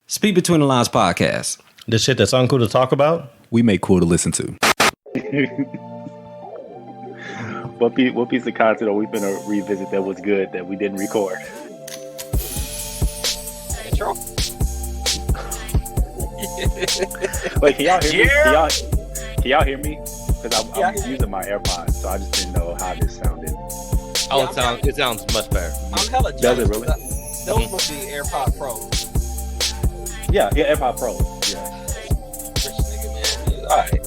Speak Between the Lines podcast. The shit that's uncool to talk about, we make cool to listen to. What piece of content are we finna revisit that was good that we didn't record? Intro. Wait, can y'all hear me? Yeah. Can y'all hear me? Because I'm using my AirPods, so I just didn't know how this sounded. Oh, it sounds much better. I'm hella jealous. Does it really? Those must be AirPod Pros. Yeah, AirPod Pro. Yeah. Rich nigga, man. All right.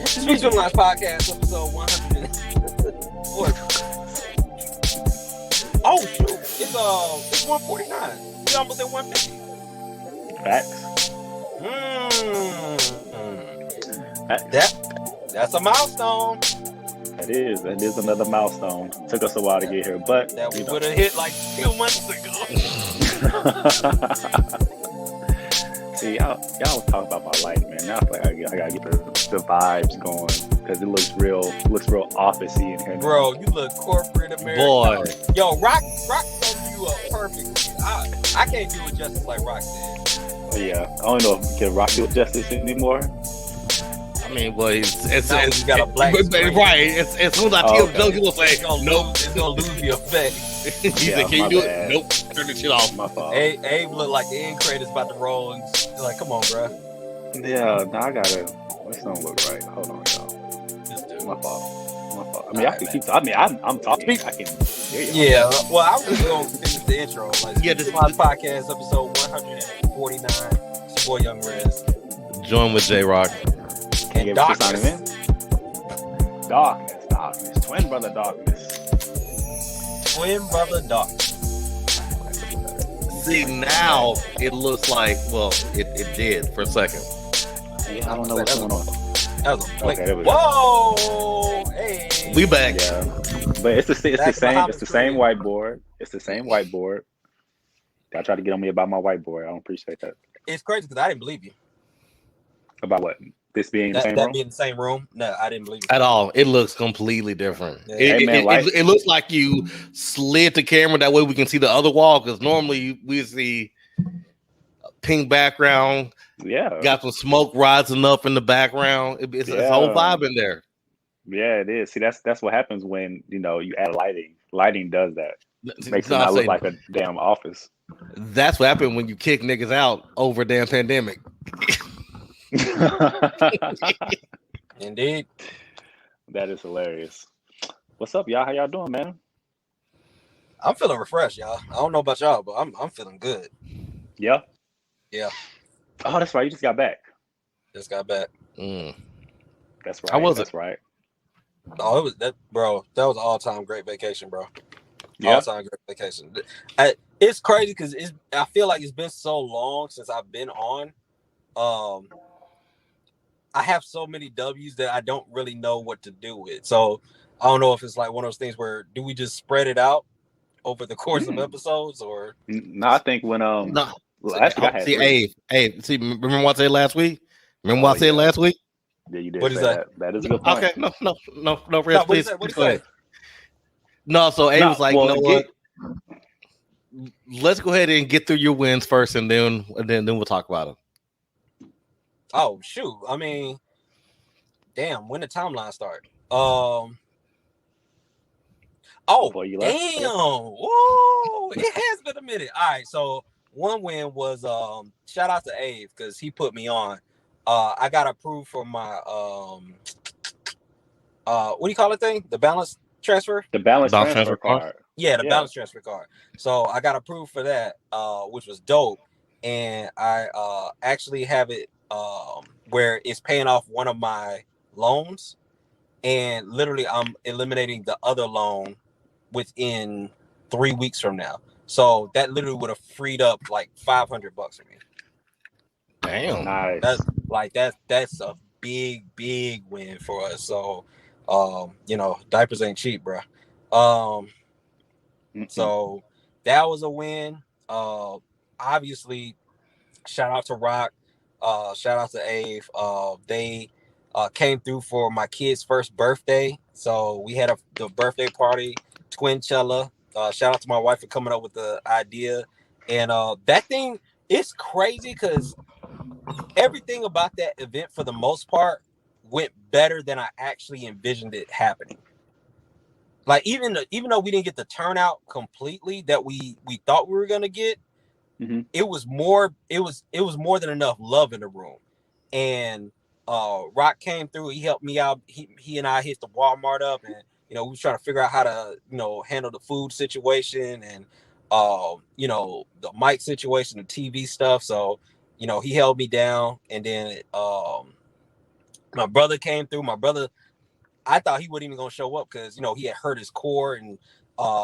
Speak Between the Lines podcast, episode 100. Oh shoot! It's 149. We almost at 150. Facts. That's a milestone. That is another milestone. Took us a while to get here, but that we would have hit like 2 months ago. See, y'all talk about my life, man. Now I feel like I gotta get the vibes going because it looks real officey in here. Bro, you look corporate American. Boy. Yo, Rock summed you up perfectly. I can't do it justice like Rock did. Yeah, I don't know if we can Rock do it justice anymore. I mean, well, it's got a black right. As soon as I tell Joe, he will say, "Nope, it's gonna lose the effect." He said, "Can you do it?" Nope. Turn the shit off. My fault. Abe looked like the end credits about to roll, and he's like, "Come on, bro." Yeah, no, I gotta. This don't look right. Hold on, y'all. My fault. I mean, I can keep. I mean, I'm talking. I can hear you. Yeah. Well, I was just gonna finish the intro. Like, Yeah, this is my podcast, episode 149. It's your boy Young Rez. Join with J-Rock. And Darkness. Darkness. Twin brother Darkness. See, now it looks like, well, it did for a second. Yeah, I don't know what's going on. That was a Okay, there we go. Whoa! Hey. We back. Yeah, but it's the same whiteboard. It's the same whiteboard. Y'all try to get on me about my whiteboard. I don't appreciate that. It's crazy because I didn't believe you. About what? This being the same that room? being the same room? No, I didn't believe it. At all. It looks completely different. Yeah. It looks like you slid the camera that way we can see the other wall, because normally we see a pink background. Yeah. Got some smoke rising up in the background. It's a whole vibe in there. Yeah, it is. See, that's what happens when you add lighting. Lighting does that. Makes it No, not look like a damn office. That's what happened when you kick niggas out over a damn pandemic. Indeed. That is hilarious. What's up, y'all? How y'all doing, man? I'm feeling refreshed, y'all. I don't know about y'all, but I'm feeling good. Yeah? Yeah. Oh, that's right. You just got back. Just got back. That's right. How was that's it? right. Oh, it was that, bro. That was an all-time great vacation, bro. Yeah. All-time great vacation. It's crazy because I feel like it's been so long since I've been on. I have so many W's that I don't really know what to do with. So I don't know if it's like one of those things where do we just spread it out over the course of episodes, or No, I think when No. last week I had See, Abe, see, remember what I said last week? Remember what I said last week? Yeah, you did. What is say that? That is a good point. Okay, no, Rez, please. What Go ahead. No, so Abe was like, well, you know what? Let's go ahead and get through your wins first, and then we'll talk about them. Oh shoot! I mean, damn. When the timeline start? Oh Before you left? damn! Whoa! It has been a minute. All right, so one win was shout out to Abe because he put me on. I got approved for my what do you call it thing? The balance transfer? The balance transfer card. Yeah, the balance transfer card. So I got approved for that, which was dope. And I actually have it where it's paying off one of my loans, and literally I'm eliminating the other loan within 3 weeks from now. So that literally would have freed up like $500 for me. Damn. Nice. That's a big win for us. So diapers ain't cheap, bro. So that was a win. Obviously, shout out to Rock, shout out to Ave. They came through for my kid's first birthday, so we had the birthday party, Twinchella. Shout out to my wife for coming up with the idea, and that thing it's crazy because everything about that event, for the most part, went better than I actually envisioned it happening. Like even though we didn't get the turnout completely that we thought we were gonna get, it was more more than enough love in the room. And Rock came through. He helped me out. He and I hit the Walmart up, and we were trying to figure out how to handle the food situation and the mic situation, the TV stuff. So he held me down, and then my brother came through. My brother, I thought he wasn't even gonna show up because he had hurt his core, and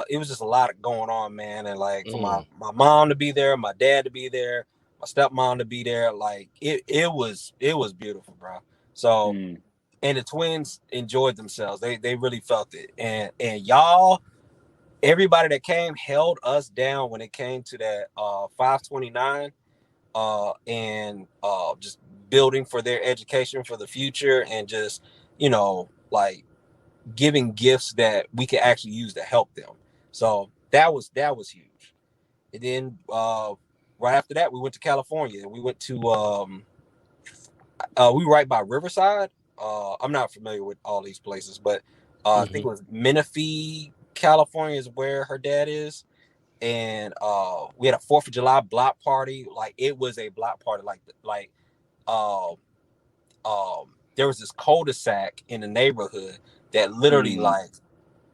it was just a lot going on, man. And like for my mom to be there, my dad to be there, my stepmom to be there, like it was beautiful, bro. So and the twins enjoyed themselves. They really felt it, and y'all, everybody that came held us down when it came to that 529 and just building for their education for the future, and just like giving gifts that we could actually use to help them. So that was huge. And then right after that, we went to California. We went to we were right by Riverside. I'm not familiar with all these places, but I think it was Menifee, California is where her dad is. And we had a 4th of July block party. Like it was a block party. There was this cul-de-sac in the neighborhood that literally like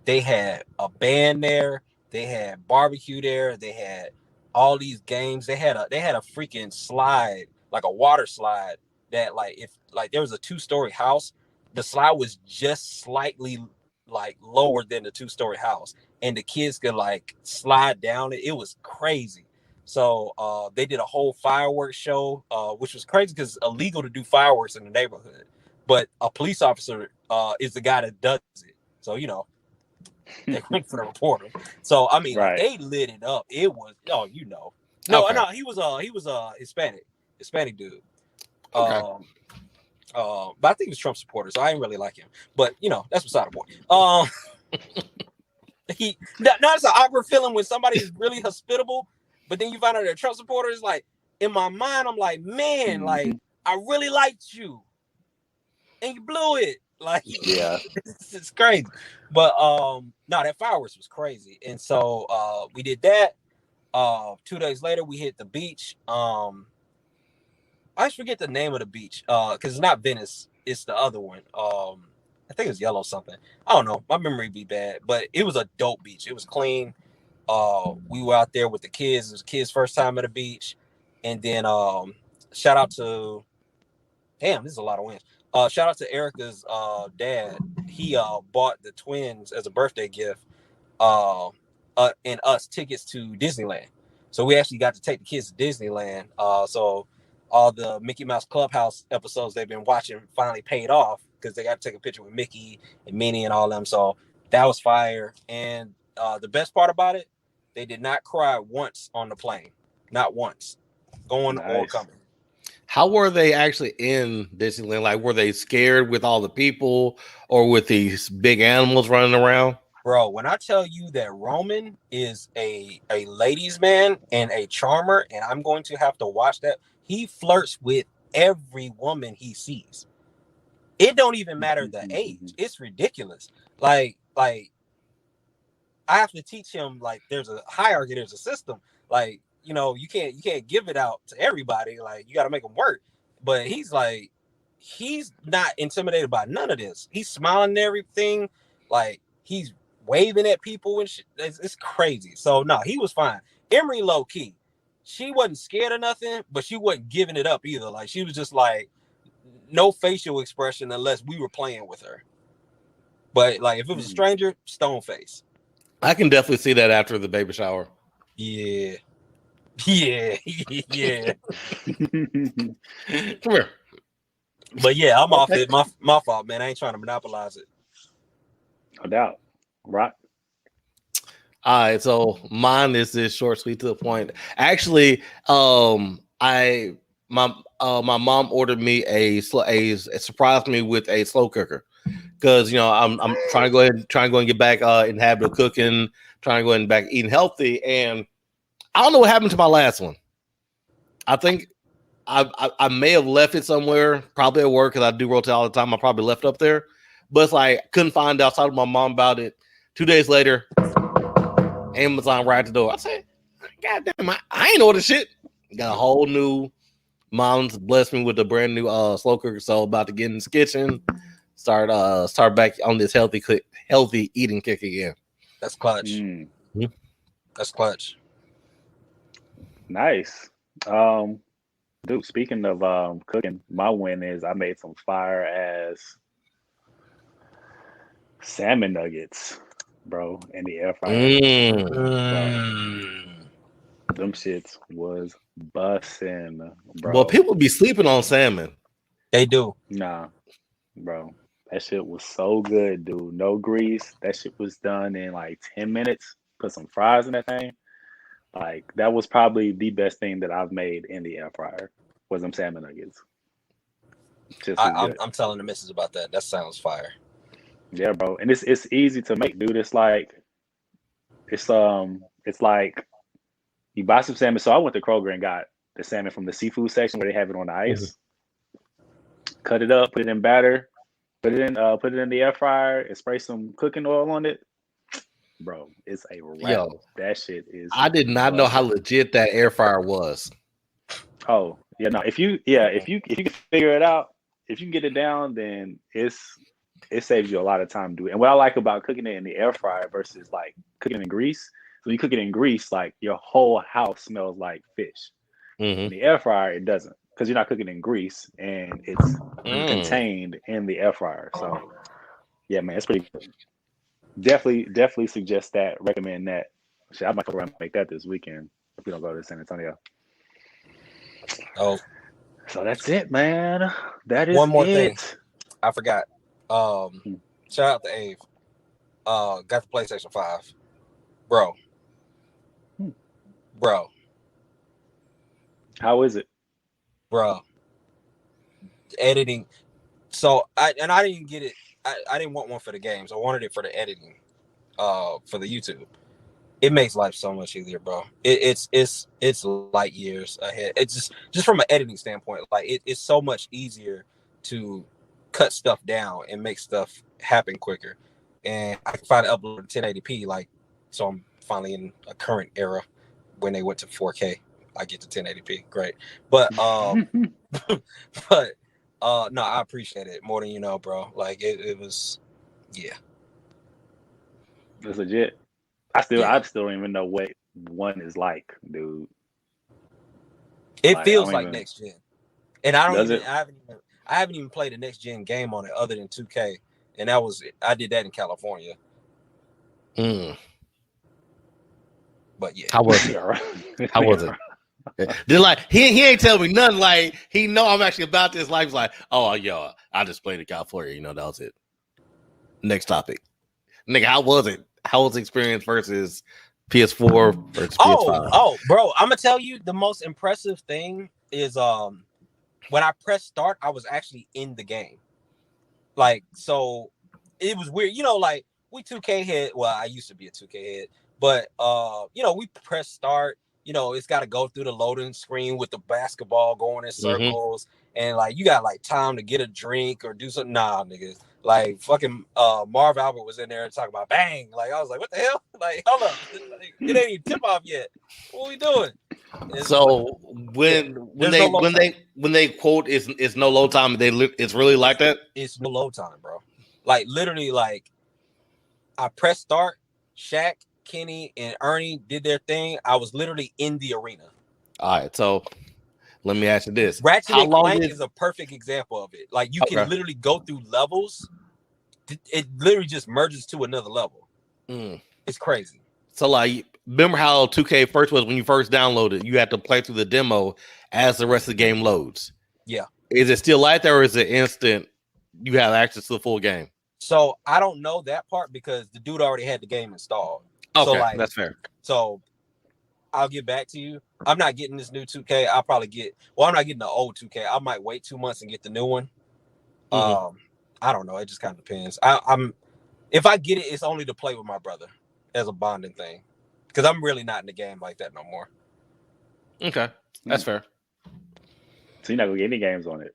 they had a band there, they had barbecue there, they had all these games. They had a freaking slide, like a water slide that if there was a 2-story house, the slide was just slightly like lower than the 2-story house, and the kids could like slide down it. It was crazy. So they did a whole fireworks show, which was crazy because it's illegal to do fireworks in the neighborhood, but a police officer is the guy that does it. So they went for the reporter. So I mean, like, they lit it up. It was no, he was a Hispanic dude. Okay. But I think he was Trump supporter, so I didn't really like him. But that's beside the point. It's an awkward feeling when somebody is really hospitable, but then you find out they're Trump supporters. Like in my mind, I'm like, man, like I really liked you, and you blew it. Like, yeah, it's crazy. But no, that fireworks was crazy, and so we did that. 2 days later, we hit the beach. I just forget the name of the beach because it's not Venice, it's the other one. I think it's Yellow something. I don't know. My memory be bad, but it was a dope beach. It was clean. We were out there with the kids. It was the kids' first time at the beach. And then shout out to this is a lot of wins. Shout out to Erica's dad. He bought the twins as a birthday gift and us tickets to Disneyland. So we actually got to take the kids to Disneyland. So all the Mickey Mouse Clubhouse episodes they've been watching finally paid off because they got to take a picture with Mickey and Minnie and all them. So that was fire. And the best part about it, they did not cry once on the plane. Not once. Going or coming. How were they actually in Disneyland? Like, were they scared with all the people or with these big animals running around? Bro, when I tell you that Roman is a ladies' man and a charmer, and I'm going to have to watch that, he flirts with every woman he sees. It don't even matter the age. It's ridiculous. Like I have to teach him, like, there's a hierarchy, there's a system. Like, you can't give it out to everybody. Like, you got to make them work. But he's not intimidated by none of this. He's smiling at everything. Like, he's waving at people and shit. It's crazy. So no, he was fine. Emery low key, she wasn't scared of nothing, but she wasn't giving it up either. Like, she was just like no facial expression unless we were playing with her. But like if it was a stranger, stone face. I can definitely see that after the baby shower. Yeah. Come here. But yeah, I'm off it. My fault, man. I ain't trying to monopolize it. No doubt. Right. All right, so mine is this short, sweet, to the point. Actually, my mom ordered me surprised me with a slow cooker because I'm trying to go and get back in the habit of cooking, trying to go and back eating healthy, and I don't know what happened to my last one. I think I may have left it somewhere, probably at work, because I do rotate all the time. I probably left it up there, but it's like couldn't find it. I talked to my mom about it. 2 days later, Amazon right at the door. I said, "God damn, I ain't ordered shit." Got a whole new. Mom's blessed me with a brand new slow cooker, so about to get in this kitchen, start back on this healthy eating kick again. That's clutch. Mm-hmm. That's clutch. Nice. Dude, speaking of cooking, my win is I made some fire ass salmon nuggets, bro, in the air fryer. Them shits was bussin', bro. Well, people be sleeping on salmon. They do. Nah, bro. That shit was so good, dude. No grease. That shit was done in like 10 minutes. Put some fries in that thing. Like, that was probably the best thing that I've made in the air fryer was them salmon nuggets. I'm telling the missus about that. That sounds fire. Yeah, bro. And it's easy to make, dude. It's like you buy some salmon. So I went to Kroger and got the salmon from the seafood section where they have it on the ice. Cut it up, put it in batter, put it in the air fryer, and spray some cooking oil on it. Bro, it's a wrap. Yo, that shit is. I did not know how legit that air fryer was. Oh yeah, no. If you can figure it out, if you can get it down, then it saves you a lot of time to do it. And what I like about cooking it in the air fryer versus like cooking it in grease, so you cook it in grease, like your whole house smells like fish. In the air fryer, it doesn't, because you're not cooking in grease and it's contained in the air fryer. So yeah, man, it's pretty good. Definitely suggest that. Recommend that. Shit, I might go around and make that this weekend if we don't go to San Antonio. Oh, so that's it, man. That is one more it. thing. I forgot. Shout out to Ave. Got the PlayStation 5, bro. Bro, how is it, bro? Editing. So I didn't get it. I didn't want one for the games. I wanted it for the editing. For the YouTube. It makes life so much easier, bro. It's light years ahead. It's just from an editing standpoint, like it's so much easier to cut stuff down and make stuff happen quicker. And I can finally upload 1080p, like, so I'm finally in a current era when they went to 4K. I get to 1080p, great. But but no, I appreciate it more than you know, bro. Like it was, yeah. It's legit. I still don't even know what one is like, dude. It feels like next gen, and I haven't even played a next gen game on it other than 2K, and I did that in California. But yeah, how was it? How was it? They're like, he ain't telling me nothing. Like, he know I'm actually about this life. He's like, oh, yo, I just played in California. You know, that was it. Next topic. Nigga, how was it? How was the experience versus PS4 versus PS5? Oh, bro, I'm gonna tell you the most impressive thing is when I pressed start, I was actually in the game. Like, so it was weird. You know, like we 2K head. Well, I used to be a 2K head, but you know, we press start. You know, it's got to go through the loading screen with the basketball going in circles, and like you got like time to get a drink or do something. Nah, niggas. Like fucking Marv Albert was in there and talking about bang. Like I was like, what the hell? Like, hold up, it ain't even tip off yet. What we doing? And so when they quote it's no load time, it's really like that. It's no load time, bro. Like literally, like I pressed start. Shaq, Kenny, and Ernie did their thing. I was literally in the arena. All right, so let me ask you this: Ratchet and Clank is a perfect example of it. Like you can literally go through levels. It literally just merges to another level. It's crazy. So like, remember how 2K first was when you first downloaded? You had to play through the demo as the rest of the game loads. Yeah. Is it still like that, or is it instant? You have access to the full game. So I don't know that part because the dude already had the game installed. Okay, so, like, that's fair. So I'll get back to you. I'm not getting this new 2K. I'll probably get. Well, I'm not getting the old 2K. I might wait 2 months and get the new one. I don't know. It just kind of depends. I'm if I get it, it's only to play with my brother as a bonding thing because I'm really not in the game like that no more. Okay, that's fair. So you're not gonna get any games on it.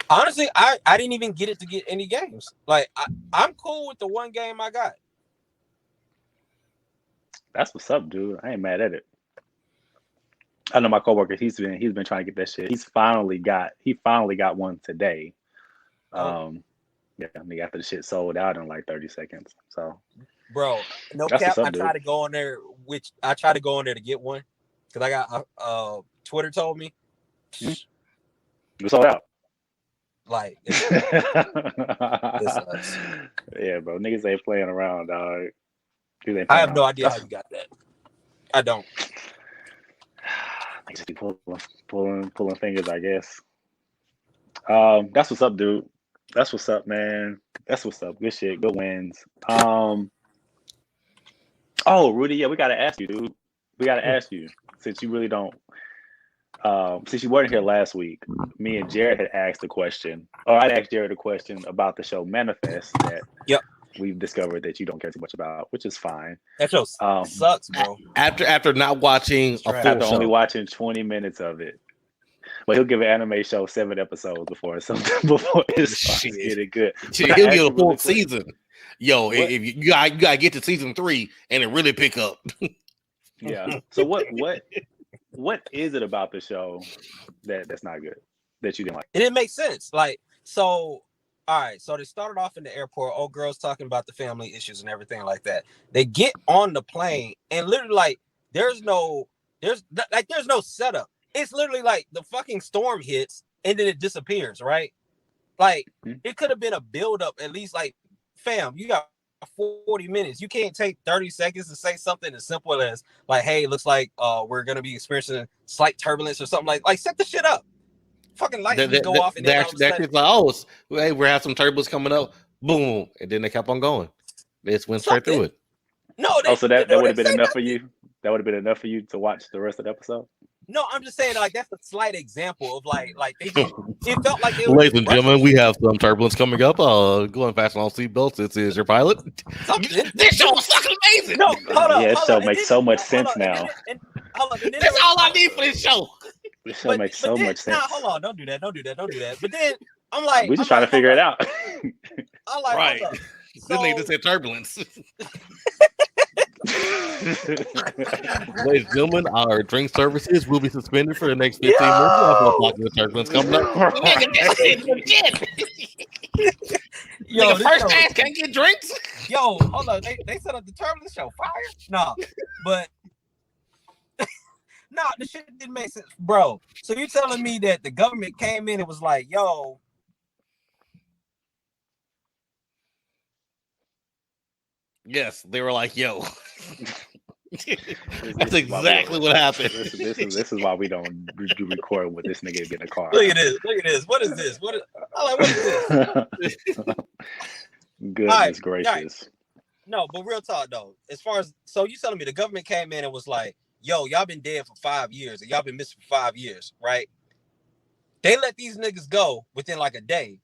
Honestly, I didn't even get it to get any games. Like I'm cool with the one game I got. That's what's up, dude. I ain't mad at it. I know my coworker. He's been trying to get that shit. He finally got one today. Yeah, and after the shit sold out in like 30 seconds. So, bro, no that's cap. what's up, I tried dude. to go on there, I tried to go on there to get one because I got Twitter told me It sold out. like Yeah, bro. Niggas ain't playing around, dog. I have no idea how you got that. I don't. I just be pulling fingers, I guess. That's what's up, dude. That's what's up, man. That's what's up. Good shit. Good wins. Oh, Rudy, yeah, we gotta ask you, dude. We gotta ask you since you really don't. Since you weren't here last week, me and Jared had asked a question, or I asked Jared a question about the show Manifest that we've discovered that you don't care too much about, which is fine. That show sucks, bro. After not watching a full after show. only watching 20 minutes of it. But he'll give an anime show 7 episodes before it's getting good. He'll get a full season. Yo, if you gotta get to season 3 and it really pick up. Yeah. So what is it about the show that's not good that you didn't like? It didn't make sense. Like, so all right, so they started off in the airport, old girls talking about the family issues and everything like that. They get on the plane and literally like there's no setup. It's literally like the fucking storm hits and then it disappears, right? Like it could have been a build up at least. Like, fam, you got 40 minutes. You can't take 30 seconds to say something as simple as like, hey, it looks like we're gonna be experiencing slight turbulence or something like set the shit up. Fucking lights go off and then like, oh, hey, we have some turbulence coming up. Boom, and then they kept on going. They just went straight through it. No, so that would have been enough for you. That would have been enough for you to watch the rest of the episode. No, I'm just saying like that's a slight example of like they just, it felt like ladies and gentlemen, we have some turbulence coming up. Going fast on seatbelts. This is your pilot. This show was fucking amazing. No, hold on. Yeah, this show makes so much sense now. That's all I need for this show. This show makes so much sense. Nah, hold on, don't do that. But then I'm like, we're just trying to figure it out. I'm like, right. This nigga said turbulence. Ladies and gentlemen, our drink services will be suspended for the next 15 minutes. The turbulence coming up. Yo, the first class can't get drinks. Yo, hold on. They set up the turbulence show. Fire? No, but no, the shit didn't make sense, bro. So you're telling me that the government came in and was like, yo. Yes, they were like, yo. That's exactly what happened. This is why we don't do record with this nigga in a car. Look at this. What is this? What is this? Goodness gracious. Right. No, but real talk though. As far as so you telling me the government came in and was like, yo, y'all been dead for 5 years, and y'all been missing for 5 years, right? They let these niggas go within like a day.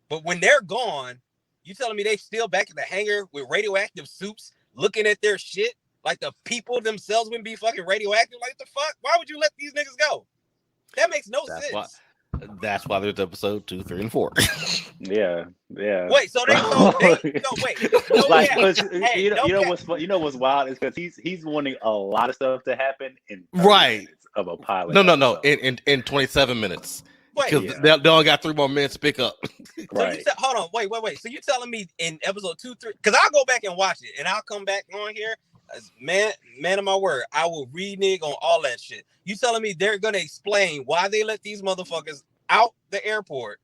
But when they're gone, you telling me they still back in the hangar with radioactive suits looking at their shit? Like the people themselves wouldn't be fucking radioactive? Like, the fuck? Why would you let these niggas go? That makes no sense. That's why there's episode 2, 3, and 4. Yeah. Wait, so wait. Like, you know what's wild is because he's wanting a lot of stuff to happen in 30 minutes of a pilot. No. In 27 minutes. Because they only got 3 more minutes to pick up. Right. So hold on, wait. So you telling me in episode 2, 3? Because I'll go back and watch it, and I'll come back on here. Man of my word, I will renege on all that shit. You telling me they're gonna explain why they let these motherfuckers out the airport,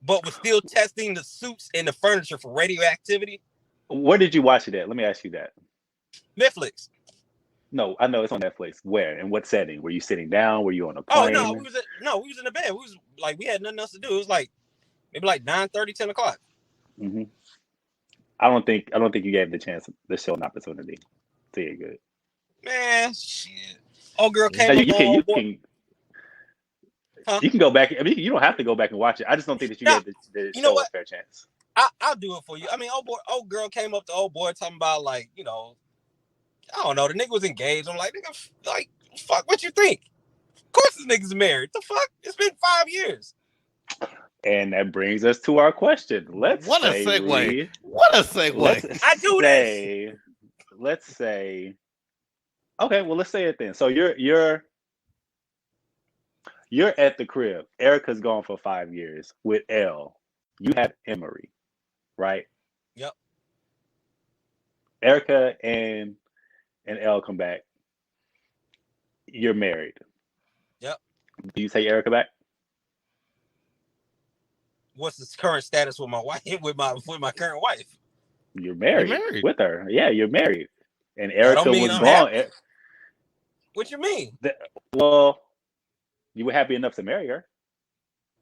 but was still testing the suits and the furniture for radioactivity? Where did you watch it at? Let me ask you that. Netflix. No, I know it's on Netflix. Where? In what setting? Were you sitting down? Were you on a plane? Oh no, we was in the bed. We had nothing else to do. It was like maybe like 9:30, 10 o'clock. Mm-hmm. I don't think you gave the show an opportunity to get good. Man, shit. Oh, girl came You can go back. I mean, you don't have to go back and watch it. I just don't think that you gave the show a fair chance. I'll do it for you. I mean, old girl came up to old boy talking about like, you know, I don't know. The nigga was engaged. I'm like, nigga, like, fuck, what you think? course this nigga's married. The fuck? It's been 5 years. And that brings us to our question. What a segue. Reed, What a segue. I do this. Let's say. Okay, well, let's say it then. So you're at the crib. Erica's gone for 5 years with L. You have Emery, right? Yep. Erica and L come back. You're married. Yep. Do you take Erica back? What's the current status with my wife? With my current wife? You're married, You're married. with her. Yeah, you're married. And Erica was I'm gone. happy. What you mean? Well, you were happy enough to marry her.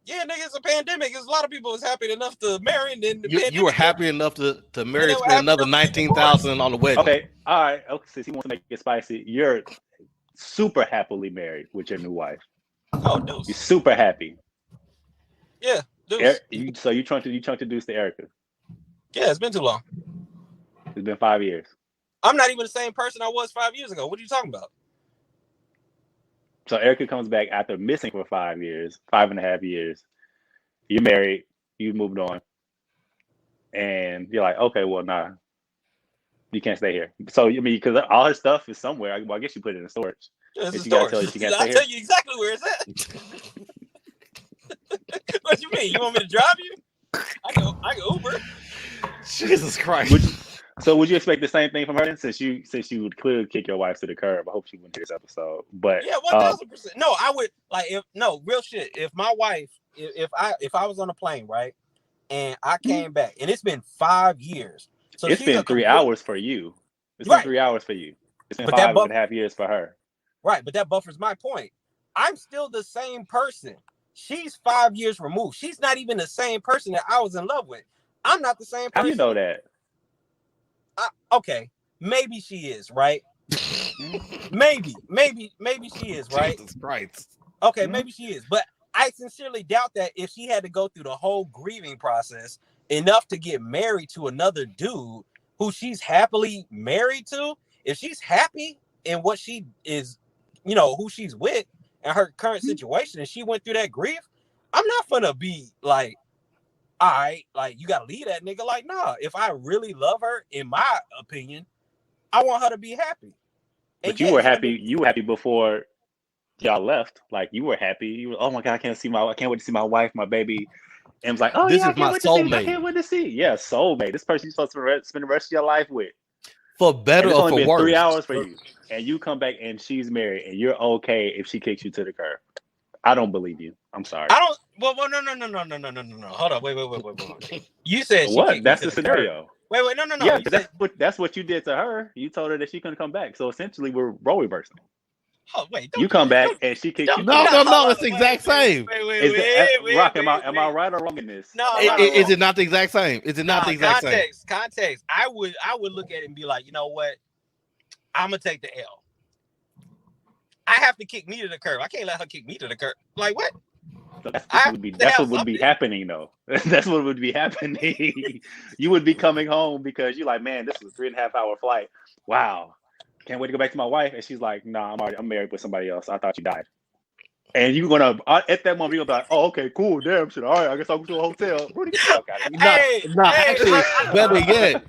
Yeah, nigga, it's a pandemic. There's a lot of people was happy enough to marry, and then You were happy enough to marry, they were spend happy another enough to get $19,000 on the wedding. Okay, all right. Okay, since he wants to make it spicy, you're super happily married with your new wife. Oh, deuce. You're super happy. Yeah, deuce. So you trying to introduce to Erica. Yeah, it's been too long. It's been 5 years. I'm not even the same person I was 5 years ago. What are you talking about? So Erica comes back after missing for 5 years, 5.5 years. You're married. You moved on. And you're like, okay, well, nah. You can't stay here. So, I mean, because all her stuff is somewhere. Well, I guess you put it in storage. Yeah, it's a You gotta storage. tell her she can't I'll stay tell here. you exactly where it's at. What you mean? You want me to drive you? I can Uber. Jesus Christ. Would you expect the same thing from her since you would clearly kick your wife to the curb? I hope she wouldn't hear this episode. But Yeah, 1,000%. No, I would real shit. If my wife, if I was on a plane, right, and I came back, and it's been 5 years, so it's been 3 hours for you. It's been 3 hours for you. It's been 5.5 years for her. Right, but that buffers my point. I'm still the same person. She's 5 years removed. She's not even the same person that I was in love with. I'm not the same person. How do you know that? Okay, maybe she is, right? maybe she is, right? Jesus Christ. Okay, maybe she is, but I sincerely doubt that if she had to go through the whole grieving process enough to get married to another dude who she's happily married to, if she's happy in what she is, who she's with and her current situation, and she went through that grief, I'm not gonna be like, all right, like, you gotta leave that nigga. Like, nah, if I really love her, in my opinion, I want her to be happy. But you were happy. You were happy before y'all left. Like, you were happy. You were, oh my god, I can't wait to see my wife, my baby. And was like, oh, this yeah, is my soulmate. I can't wait to see. Yeah, soulmate. This person you're supposed to spend the rest of your life with. For better or for worse. 3 hours for you, and you come back and she's married, and you're okay if she kicks you to the curb. I don't believe you. I'm sorry. I don't. Well, no. Hold on. Wait. You said what? That's the scenario. Wait. No. Yeah, that's what you did to her. You told her that she couldn't come back. So essentially, we're role reversing. Oh wait. You come back and she kicks you. No. It's the exact same. Wait. Rock, am I right or wrong in this? No. Is it not the exact same? Is it not the exact same? Context. I would look at it and be like, you know what? I'm gonna take the L. I have to kick me to the curb. I can't let her kick me to the curb. Like, what? That's what would be happening, though. That's what would be happening. You would be coming home because you're like, man, this is a 3.5 hour flight. Wow, can't wait to go back to my wife. And she's like, nah, I'm married with somebody else. I thought you died. And you're gonna at that moment you're gonna be like, oh, okay, cool, damn shit. All right, I guess I'll go to a hotel. Rudy, get the fuck out of here. Actually, better yet.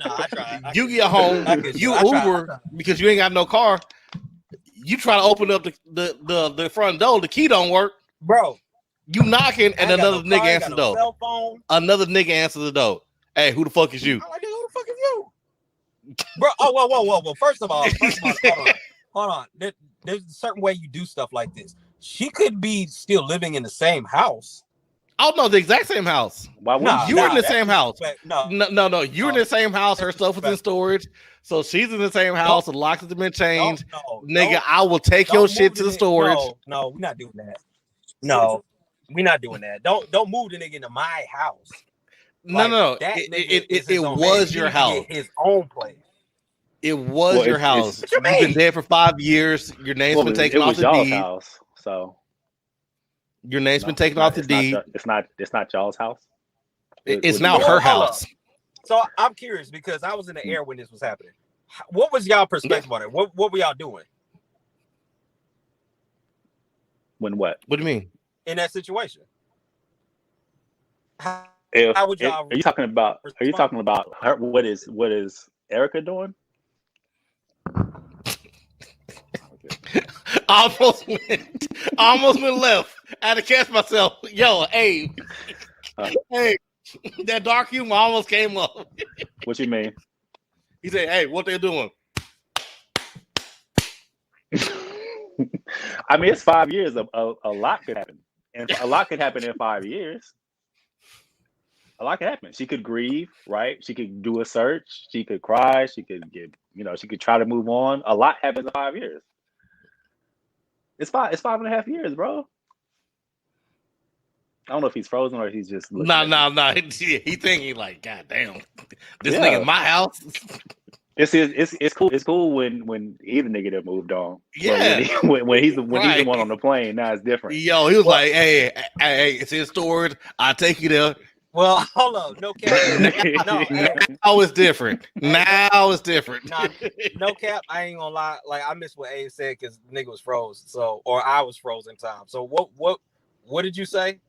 I tried. You get home, you Uber because you ain't got no car. You try to open up the front door, the key don't work. Bro, you knocking and another nigga answers the door. Cell phone. Another nigga answers the door. Hey, who the fuck is you? I'm like, who the fuck is you? Bro, whoa. First of all, hold on. There's a certain way you do stuff like this. She could be still living in the same house. Oh no, the exact same house. Why wouldn't you were in the same house? No. You're in the same house. Her stuff was in storage, so she's in the same house. The locks have been changed. Nigga, I will take your shit to the storage. No, we're not doing that. No, we're not doing that. Don't move the nigga into my house. No. It was your house. His own place. It was your house. You've been dead for 5 years. Your name's been taken off the deed. House, so your name's been taken off the deed. It's not y'all's house. It's now her house. So I'm curious because I was in the air when this was happening. What was y'all perspective on it? What were y'all doing? When what? What do you mean? in that situation? How, If how would are y'all you talking about? Are you respond? talking about her? What is Erica doing? Okay. Almost went left. I had to catch myself. Yo, hey, Huh. hey, that dark humor almost came up. What you mean? He said, "Hey, what they doing?" I mean, it's 5 years. A lot could happen, and a lot could happen in 5 years. A lot could happen. She could grieve, right? She could do a search. She could cry. She could get, she could try to move on. A lot happens in 5 years. It's 5.5 years, bro. I don't know if he's frozen or if he's just looking at me. No. He thinking like, God damn, this Yeah. nigga in my house. It's cool. It's cool when either nigga that moved on. Yeah. But when he's the Right. one on the plane, now it's different. Yo, he was Well- like, hey, it's in storage. I'll take you there. Well, hold up, no cap. No, hey, Now it's different. Now it's different. Nah, no cap. I ain't gonna lie. Like I missed what Abe said because nigga was froze. So, or I was frozen time. So what did you say?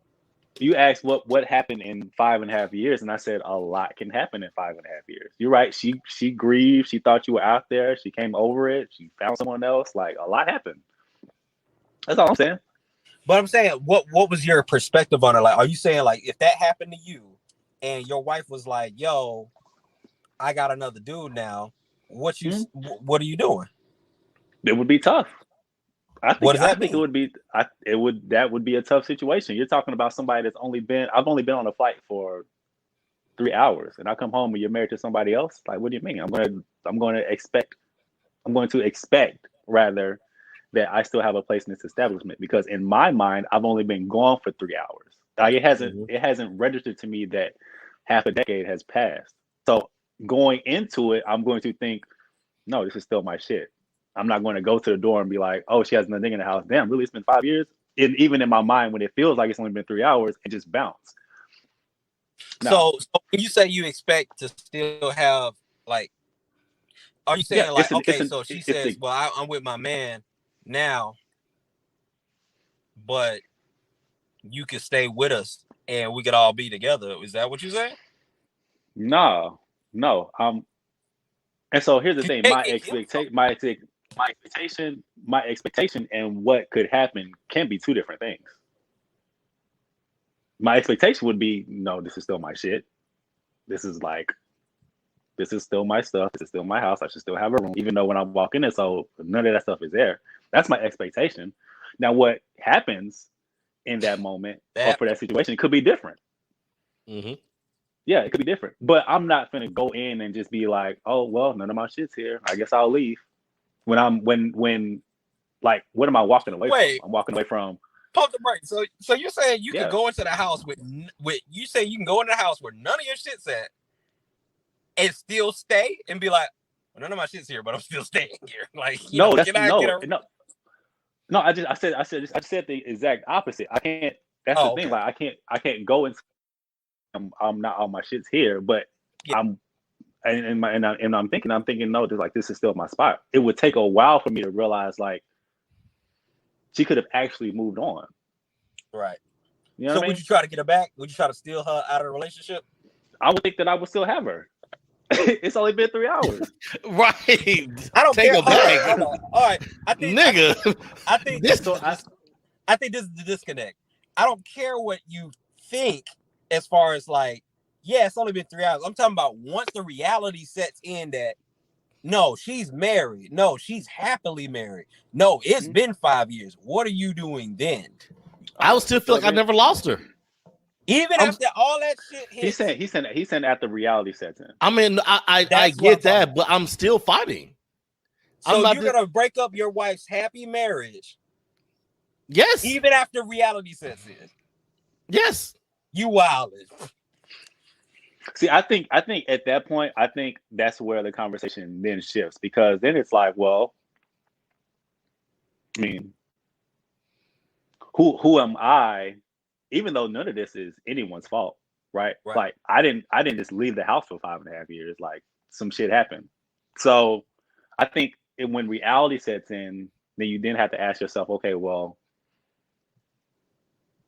You asked what happened in 5.5 years, and I said a lot can happen in 5.5 years. You're right. She grieved. She thought you were out there. She came over it. She found someone else. Like a lot happened. That's all I'm saying. But I'm saying, what was your perspective on it? Like, are you saying like if that happened to you, and your wife was like, "Yo, I got another dude now," what are you doing? It would be tough. What does that think mean? it would be. That would be a tough situation. You're talking about somebody that's I've only been on a flight for 3 hours, and I come home and you're married to somebody else. Like, what do you mean? I'm going to expect rather that I still have a place in this establishment, because in my mind I've only been gone for 3 hours. Like it hasn't registered to me that half a decade has passed. So going into it, I'm going to think, no, this is still my shit. I'm not going to go to the door and be like, oh, she has nothing in the house. Damn, really? It's been 5 years? And even in my mind, when it feels like it's only been 3 hours, it just bounce. So when you say you expect to still have like, are you saying so she says, well, I'm with my man now, but you could stay with us and we could all be together. Is that what you said? No. And so here's the thing: my expectation and what could happen can be two different things. My expectation would be, no, this is still my shit. This is still my stuff. This is still my house. I should still have a room, even though when I walk in it, so none of that stuff is there. That's my expectation. Now, what happens in that moment or for that situation, it could be different. Mm-hmm. Yeah, it could be different. But I'm not gonna go in and just be like, oh well, none of my shit's here. I guess I'll leave. When like, what am I walking away from? I'm walking away from. Pump the brakes. So you're saying you can go into the house with you say you can go into the house where none of your shit's at and still stay and be like, well, none of my shit's here, but I'm still staying here. Like, no. I said the exact opposite. I can't. That's the thing. Like, I can't go and I'm not all my shit's here, but I'm thinking no, this is still my spot. It would take a while for me to realize like she could have actually moved on. Right. You know what I mean? Would you try to get her back? Would you try to steal her out of the relationship? I would think that I would still have her. It's only been 3 hours. Right. I don't take care. her back. All right. I think this is the disconnect. I don't care what you think as far as like, yeah, it's only been 3 hours. I'm talking about once the reality sets in that no, she's married. No, she's happily married. No, it's been 5 years. What are you doing then? I would still feel like I never lost her. Even after all that shit hits. He's saying after reality sets in. I mean, I get that, but I'm still fighting. So you're gonna break up your wife's happy marriage? Yes. Even after reality sets in? Yes. You wildin'. See, I think at that point, I think that's where the conversation then shifts, because then it's like, well, I mean, who am I? Even though none of this is anyone's fault, right? Like I didn't just leave the house for 5.5 years. Like some shit happened. So I think when reality sets in, then you then have to ask yourself, okay, well,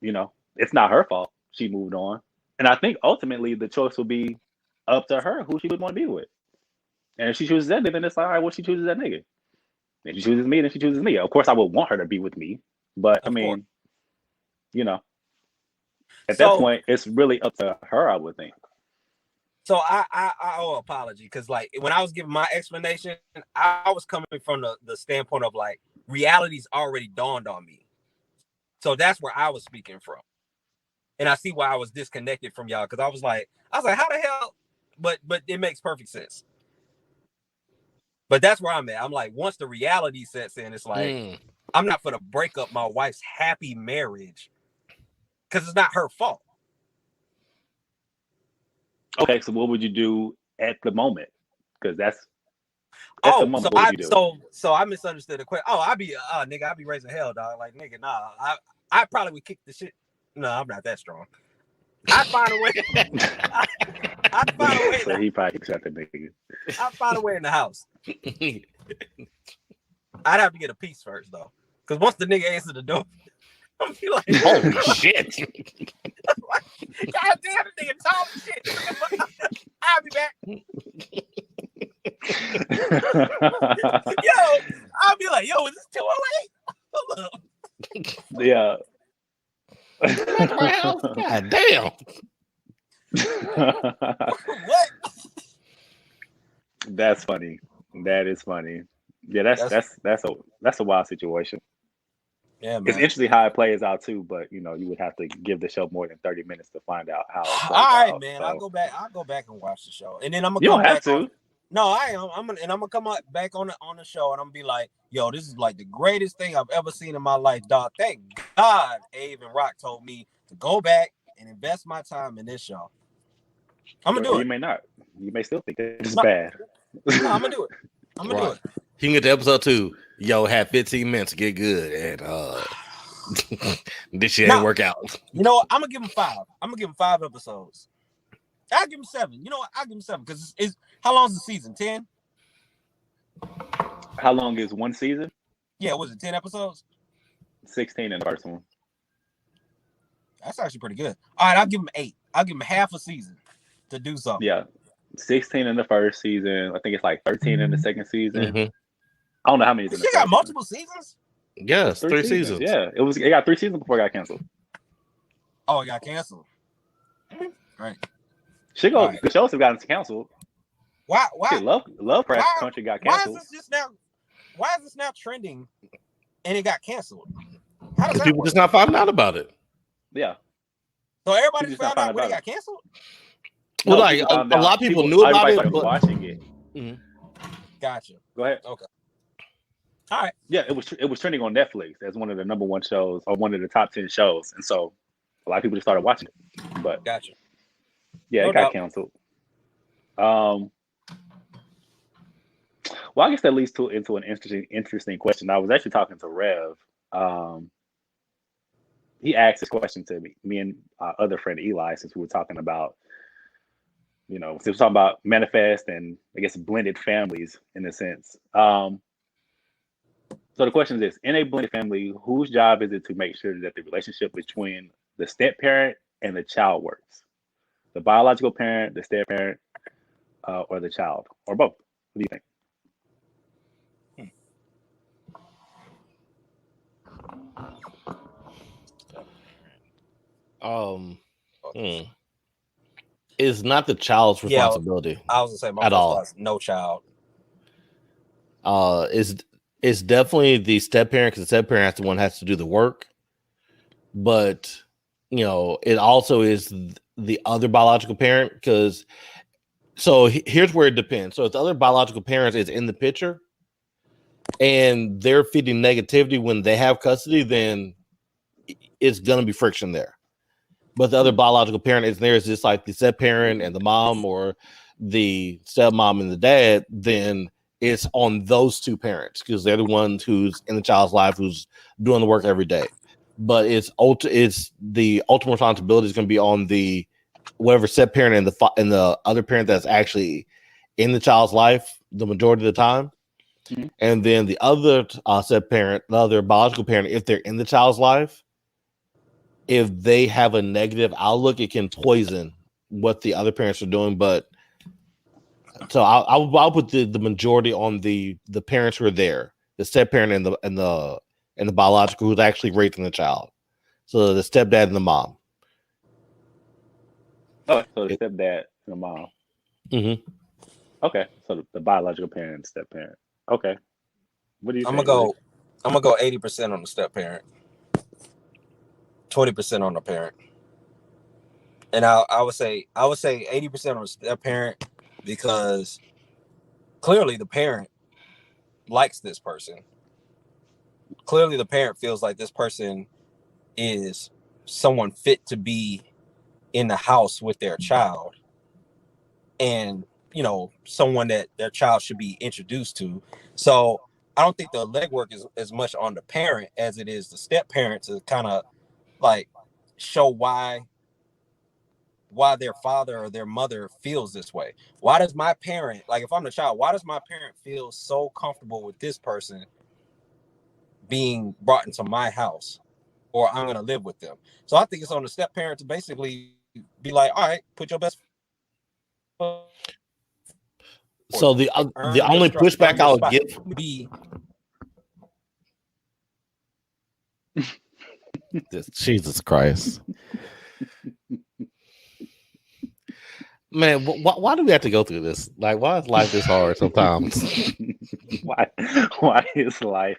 it's not her fault. She moved on. And I think ultimately the choice will be up to her who she would want to be with. And if she chooses that nigga, then it's like, all right, well, she chooses that nigga. If she chooses me, then she chooses me. Of course, I would want her to be with me. But, I mean, at that point, it's really up to her, I would think. So I owe an apology because, like, when I was giving my explanation, I was coming from the standpoint of, like, reality's already dawned on me. So that's where I was speaking from. And I see why I was disconnected from y'all, because I was like, how the hell? But it makes perfect sense. But that's where I'm at. I'm like, once the reality sets in, it's like, I'm not going to break up my wife's happy marriage because it's not her fault. Okay, so what would you do at the moment? Because that's the moment. What would you do? So I misunderstood the question. I'd be raising hell, dog. Like, nigga, nah. I probably would kick the shit. No, I'm not that strong. I'd find a way. I'd find a way. So he probably accepted nigga. I'd find a way in the house. I'd have to get a piece first, though, because once the nigga answered the door, I'm be like, holy shit! God damn, the nigga tall as shit. I'll be back. I'll be like, is this 208? Hold up. Yeah. My house? God damn. What? That's funny. That is funny. Yeah, that's a wild situation. Yeah, man. It's interesting how it plays out too, but you would have to give the show more than 30 minutes to find out how. All right, man. So. I'll go back and watch the show, and then I'm gonna. You don't have to. No, I am. I'm gonna come back on the show, and I'm gonna be like, yo, this is like the greatest thing I've ever seen in my life, dog. Thank God, Abe and Rock told me to go back and invest my time in this show. I'm gonna do it. You may not. You may still think it's bad. No, I'm gonna do it. I'm gonna do it. You can get to episode 2. Yo, have 15 minutes to get good, and this shit ain't work out. You know what? I'm gonna give him 5. I'm gonna give him 5 episodes. I'll give him 7. You know what? I'll give him 7 because it's how long is the season? 10? How long is one season? Yeah, was it 10 episodes? 16 in the first one. That's actually pretty good. All right, I'll give him 8. I'll give him half a season to do something. Yeah, 16 in the first season. I think it's like 13 in the second season. Mm-hmm. I don't know how many. This shit got multiple seasons? Yes, 3 seasons. Yeah, it got 3 seasons before it got canceled. Oh, it got canceled. Right. The shows have gotten canceled. Why? Lovecraft Country got canceled. Why is this now trending and it got canceled? How does that people work? Just not finding out about it. Yeah. So everybody found out when it got canceled? Well, like a lot of people knew about it, but watching it. Mm-hmm. Gotcha. Go ahead. Okay. All right. Yeah, it was trending on Netflix as one of the number 1 shows or one of the top 10 shows, and so a lot of people just started watching it. But gotcha. Yeah, it got canceled. Well, I guess that leads into an interesting question. I was actually talking to Rev. He asked this question to me and our other friend Eli, since we were talking about, since we were talking about manifest and I guess blended families in a sense. So the question is this: in a blended family, whose job is it to make sure that the relationship between the step parent and the child works? The biological parent, the step parent, or the child, or both? What do you think? It's not the child's responsibility. I was gonna say at all. No child. It's definitely the step parent, because the step parent the one has to do the work, but it also is the other biological parent, because here's where it depends. So if the other biological parent is in the picture and they're feeding negativity when they have custody, then it's gonna be friction there. But the other biological parent is there, is just like the step parent and the mom, or the stepmom and the dad, then it's on those 2 parents, because they're the ones who's in the child's life, who's doing the work every day. But it's the ultimate responsibility is going to be on the whatever step parent and the other parent that's actually in the child's life the majority of the time. Mm-hmm. And then the other step parent, the other biological parent, if they're in the child's life, if they have a negative outlook, it can poison what the other parents are doing. But so I'll put the majority on the parents who are there, the step parent and the biological who's actually raising the child. So the stepdad and the mom. Oh, so the stepdad and the mom. Mm-hmm. Okay, so the biological parent and step parent. Okay, what do you? I'm gonna go 80% on the step parent, 20% on the parent, and I would say 80% on the step parent because clearly the parent likes this person. Clearly the parent feels like this person is someone fit to be in the house with their child, and someone that their child should be introduced to. So I don't think the legwork is as much on the parent as it is the step parent to kind of like show why their father or their mother feels this way. Why does my parent, like if I'm the child, why does my parent feel so comfortable with this person being brought into my house, or I'm going to live with them? So I think it's on the step parent to basically be like, all right, put your best foot. So the only pushback I would give be Jesus Christ. Man, why do we have to go through this? Like, why is life this hard sometimes? why is life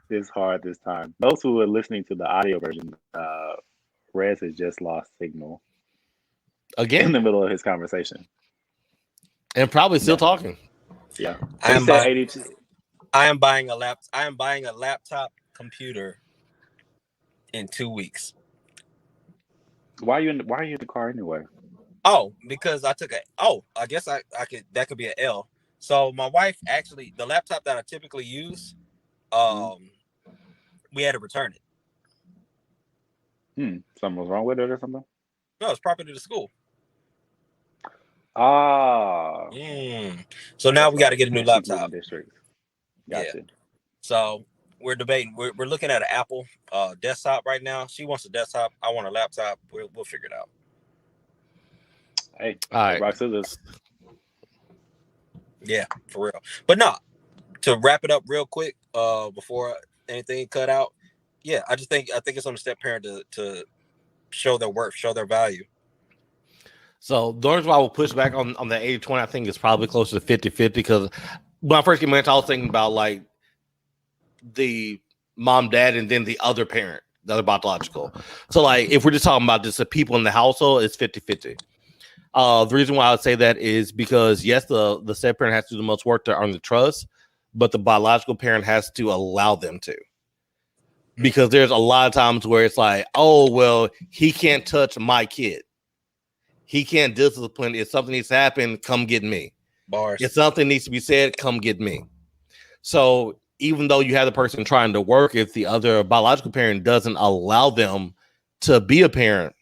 this hard this time? Those who are listening to the audio version, Rez has just lost signal again in the middle of his conversation, and probably still talking. Yeah, I am buying a laptop computer in 2 weeks. Why are you in the car anyway? Oh, because I guess I could, that could be an L. So my wife actually, the laptop that I typically use, we had to return it. Something was wrong with it or something? No, it's property to the school. Ah. So now we got to get a new laptop. Gotcha. So we're debating. We're looking at an Apple desktop right now. She wants a desktop. I want a laptop. We'll figure it out. Hey, all right. rock scissors. Yeah, for real. But no, to wrap it up real quick, before anything cut out. Yeah, I think it's on the step parent to show their worth, show their value. So the reason why I will push back on the 80-20, I think it's probably closer to 50-50 because when I first came in, I was thinking about like the mom, dad, and then the other parent, the other biological. So like if we're just talking about just the people in the household, it's 50-50. The reason why I would say that is because yes, the step parent has to do the most work to earn the trust, but the biological parent has to allow them to. Because there's a lot of times where it's like, oh well, he can't touch my kid. He can't discipline. If something needs to happen, come get me. Bars. If something needs to be said, come get me. So even though you have the person trying to work, if the other biological parent doesn't allow them to be a parent,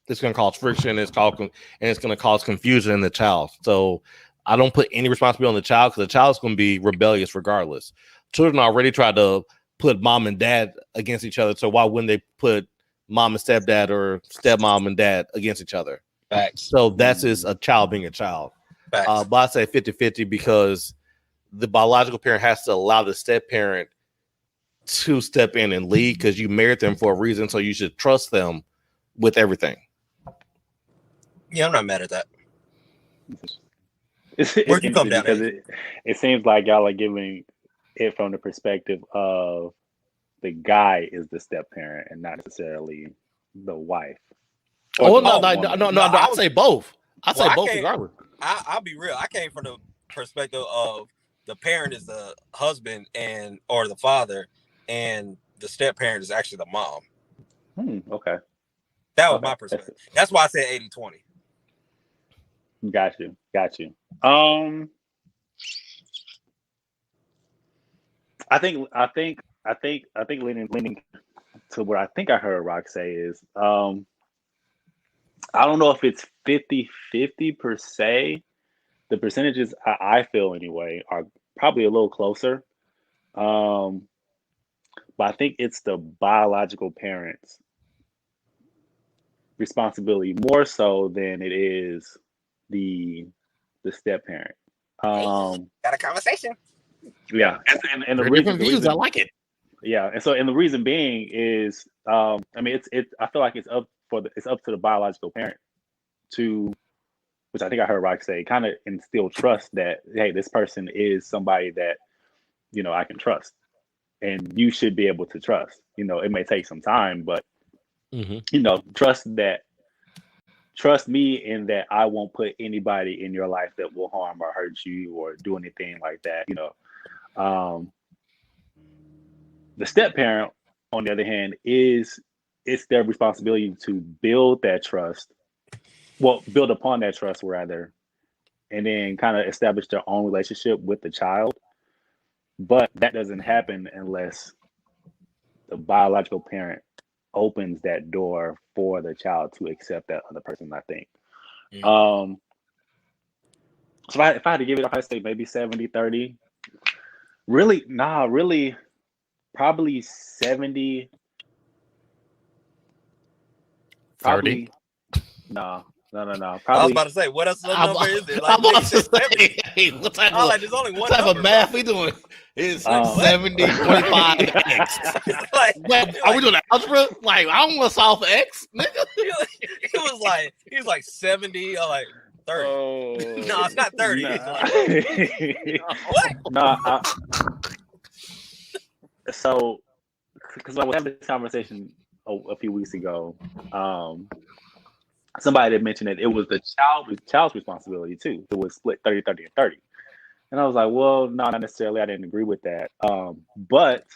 it's going to cause friction. It's going to cause confusion in the child. So I don't put any responsibility on the child because the child's going to be rebellious regardless. Children already try to put mom and dad against each other. So why wouldn't they put mom and stepdad or stepmom and dad against each other? Facts. So that's just a child being a child. But I say 50-50 because the biological parent has to allow the step parent to step in and lead because you married them for a reason. So you should trust them with everything. Yeah, I'm not mad at that. Where'd you come down? Because it seems like y'all are giving it from the perspective of the guy is the step parent and not necessarily the wife. No. I say both. I say both regardless. I'll be real. I came from the perspective of the parent is the husband or the father, and the step parent is actually the mom. Okay. That was my perspective. That's why I said 80-20. Got you. I think leaning to what I think I heard Rock say is I don't know if it's 50-50 per se. The percentages I feel anyway are probably a little closer. But I think it's the biological parents responsibility more so than it is the step parent. Got a conversation. Yeah, and the Very reason, different views. I like it. yeah, and the reason being is, I mean, I feel like it's up to the biological parent to, which I think I heard Rock say, kind of instill trust that, hey, this person is somebody that, you know, I can trust, and you should be able to trust. You know, it may take some time, but you know, trust me in that I won't put anybody in your life that will harm or hurt you or do anything like that. You know, the step parent, on the other hand, it's their responsibility to build that trust. Well, build upon that trust rather, and then kind of establish their own relationship with the child. But that doesn't happen unless the biological parent opens that door for the child to accept that other person, I think. So if I had to give it up, I'd say maybe 70-30. Really, probably 70. 30. No. Probably. I was about to say, what else number is it? Like, I'm about to say, hey, what type of, like, there's only one what type number, of math bro. we doing? It's 70, 25, X. Like, Are we doing algebra? Like, I don't want to solve for X, nigga. he was like 70 or like 30. Oh, No, it's not 30. Nah. It's like, what? No. So, because I was having this conversation a few weeks ago, somebody had mentioned that it was the child's responsibility too. It was split 30, 30, and 30. And I was like, well, no, not necessarily. I didn't agree with that. But,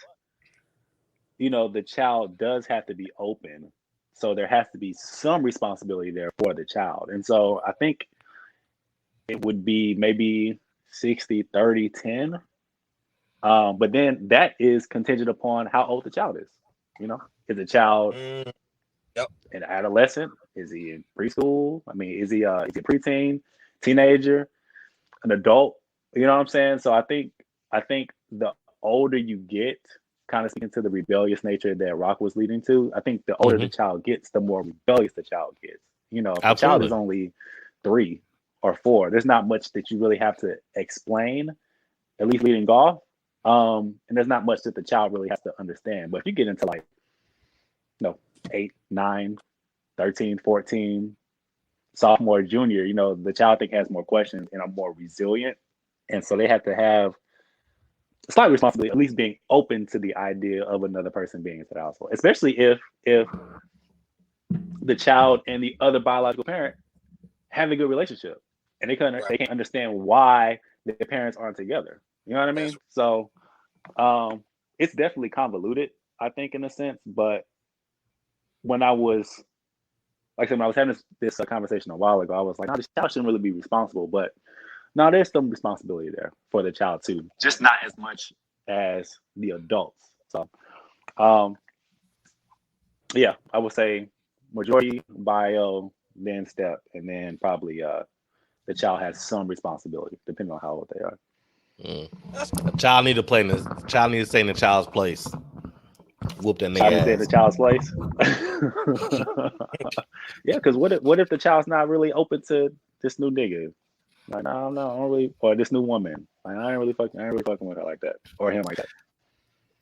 you know, the child does have to be open. So there has to be some responsibility there for the child. And so I think it would be maybe 60, 30, 10. But then that is contingent upon how old the child is. You know, is the child an adolescent? Is he in preschool? I mean, is he a preteen, teenager, an adult? You know what I'm saying? So I think the older you get, kind of speaking to the rebellious nature that Rock was leading to, I think the older the child gets, the more rebellious the child gets. You know, if the child is only 3 or 4, there's not much that you really have to explain, at least leading off. And there's not much that the child really has to understand. But if you get into like, 8, 9, 13, 14, sophomore, junior, you know, the child, I think, has more questions and are more resilient. And so they have to have a slight responsibility, at least being open to the idea of another person being into the household, especially if the child and the other biological parent have a good relationship and they can understand why their parents aren't together. You know what I mean? So it's definitely convoluted, I think, in a sense. But when I was, like I said, when I was having this conversation a while ago, I was like, no, this child shouldn't really be responsible. But no, there's some responsibility there for the child too, just not as much as the adults. So, yeah, I would say majority bio, then step, and then probably the child has some responsibility depending on how old they are. The child need to play in the child needs to stay in the child's place. Whoop that nigga ass. Stay in the child's place. Yeah, because what if the child's not really open to this new nigga? Like, no, I don't really, or this new woman. Like, I ain't really fucking with her like that, or him like that.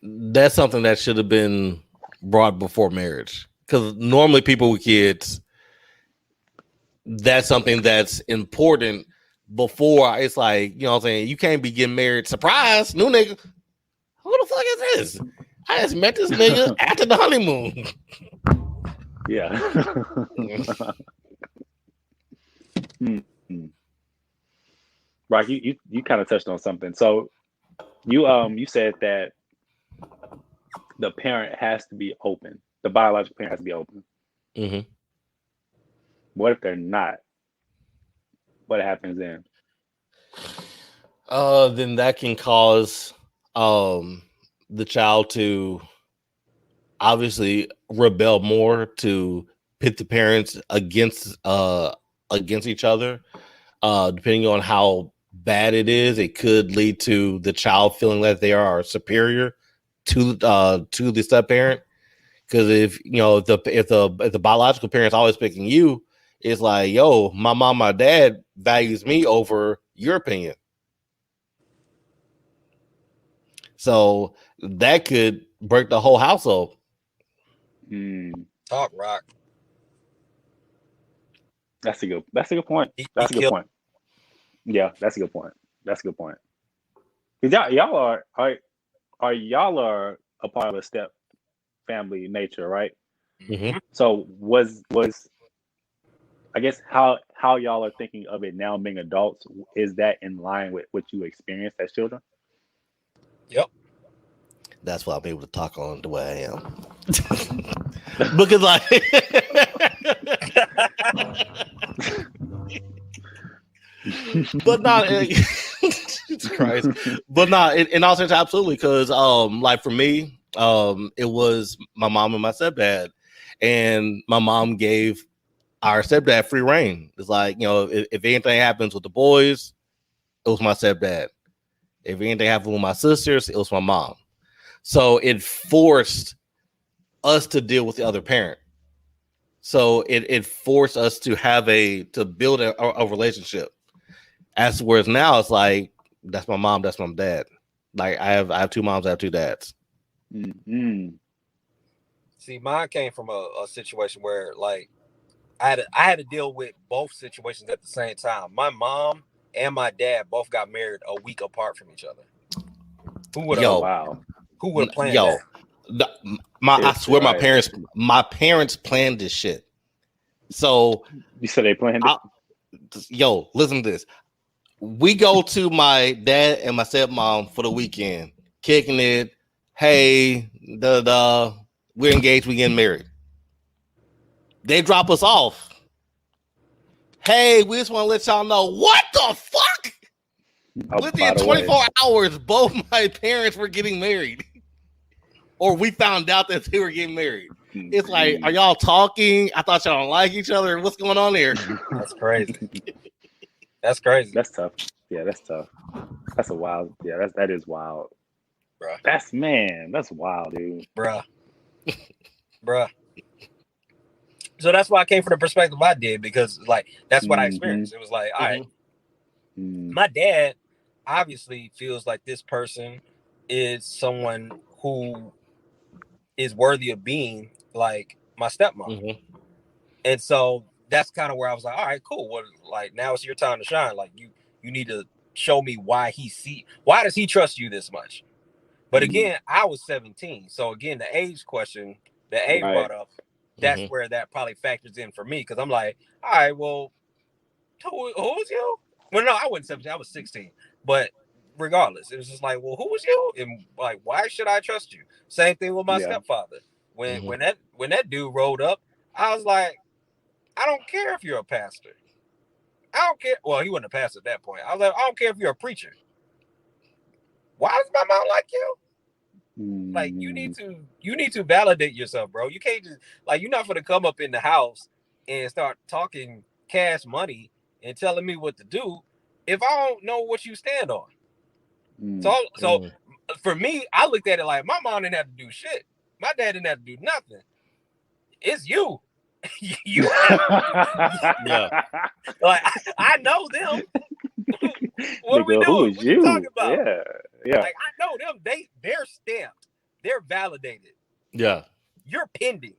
That's something that should have been brought before marriage. Because normally people with kids, that's something that's important before. It's like, you know what I'm saying? You can't be getting married. Surprise, new nigga. Who the fuck is this? I just met this nigga after the honeymoon. Yeah. Right, you kind of touched on something. So you said that the parent has to be open. The biological parent has to be open. Mm-hmm. What if they're not? What happens then? Then that can cause the child to obviously rebel more, to pit the parents against each other. Depending on how bad it is, it could lead to the child feeling that they are superior to the step parent. Because if the biological parents always picking you, it's like, yo, my mom, my dad values me over your opinion. So that could break the whole household. Talk rock. That's a good point. That's a good point. Yeah, that's a good point. That's a good point. Because y'all are a part of a step family nature, right? Mm-hmm. So was I guess how y'all are thinking of it now being adults, is that in line with what you experienced as children? Yep. That's why I'm able to talk on the way I am. Because like but not Christ. But not in all sense, absolutely. Because like for me, it was my mom and my stepdad, and my mom gave our stepdad free reign. It's like, if anything happens with the boys, it was my stepdad. If anything happened with my sisters, it was my mom. So it forced us to deal with the other parent. So it forced us to build a relationship. As whereas now it's like, that's my mom, that's my dad. Like I have two moms, I have two dads. Mm-hmm. See, mine came from a situation where like I had to deal with both situations at the same time. My mom and my dad both got married a week apart from each other. Who would have planned that? I swear my parents planned this shit. So you said they planned it? Listen to this. We go to my dad and my stepmom for the weekend, kicking it. Hey, we're engaged, we getting married. They drop us off. Hey, we just want to let y'all know, what the fuck? Within 24 hours, both my parents were getting married. Or we found out that they were getting married. It's like, are y'all talking? I thought y'all don't like each other. What's going on here? That's crazy. That's crazy. That's tough. Yeah, that's tough. That's a wild. Yeah, that is wild. Bruh. That's wild, dude. Bruh. So that's why I came from the perspective I did, because like that's what I experienced. It was like, all right, my dad obviously feels like this person is someone who is worthy of being like my stepmom. And so that's kind of where I was like, all right, cool. What, like, now it's your time to shine. Like you need to show me why does he trust you this much? But again, I was 17. So again, the age question that A brought up, that's where that probably factors in for me. Cause I'm like, all right, well, who was you? Well, no, I wasn't 17, I was 16. But regardless, it was just like, well, who was you? And like, why should I trust you? Same thing with my stepfather. When that dude rolled up, I was like, I don't care if you're a pastor. I don't care. Well, he wasn't a pastor at that point. I was like, I don't care if you're a preacher. Why does my mom like you? Like, you need to validate yourself, bro. You can't just, like, you're not going to come up in the house and start talking cash money and telling me what to do if I don't know what you stand on. So for me, I looked at it like, my mom didn't have to do shit. My dad didn't have to do nothing. It's you. Yeah. Like, I know them. What are we doing? Who is what you talking about? Yeah. Like, I know them. They're stamped. They're validated. Yeah. You're pending.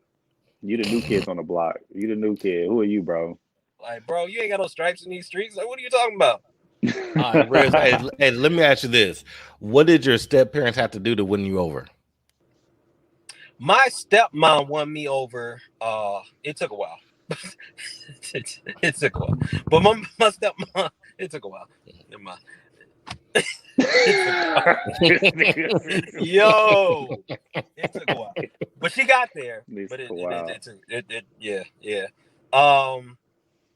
You the new kids on the block. You the new kid. Who are you, bro? Like, bro, you ain't got no stripes in these streets. Like, what are you talking about? All right, Riz, hey, let me ask you this. What did your step parents have to do to win you over? My stepmom won me over. It took a while. It took a while. But my stepmom, it took a while. Never mind. Yo, it took a while, but she got there. But yeah.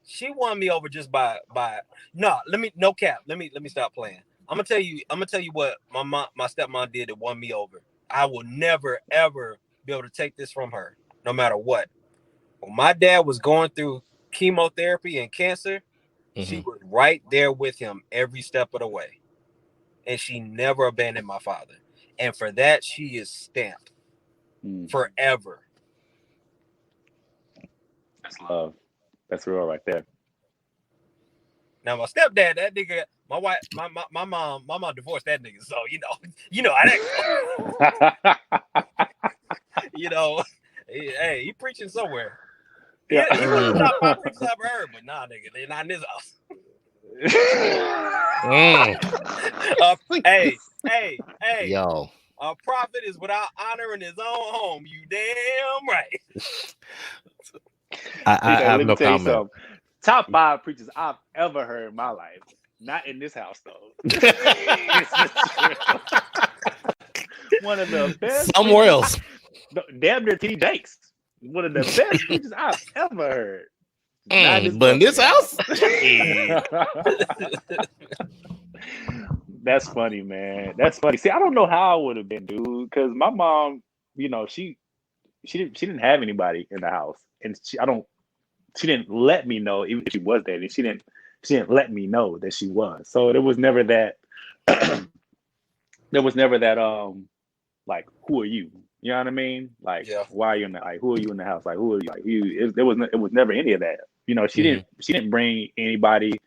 She won me over just by no. No cap. Let me stop playing. I'm gonna tell you what my stepmom did that won me over. I will never ever be able to take this from her, no matter what. When my dad was going through chemotherapy and cancer, she was right there with him every step of the way. And she never abandoned my father. And for that, she is stamped forever. That's love. That's real right there. Now my stepdad, that nigga, my wife, my mom divorced that nigga. So you know how that goes. Hey, he preaching somewhere. Yeah. He one of the top 5 preachers I've ever heard, but nah, nigga, they're not in this house. Hey, Yo, a prophet is without honor in his own home. You damn right. I have Let me no tell you comment. something. Top 5 preachers I've ever heard in my life. Not in this house though. One of the best. Somewhere else. Damn near T. Jakes. One of the best preachers I've ever heard. But in this house? That's funny, man. That's funny. See, I don't know how I would have been, dude, because my mom, she didn't have anybody in the house, and she didn't let me know even if she was dating. She didn't let me know that she was. So there was never that. Like, who are you? You know what I mean? Like, why are you in the, like, who are you in the house? Like, who are you? Like, it was never any of that. She didn't bring anybody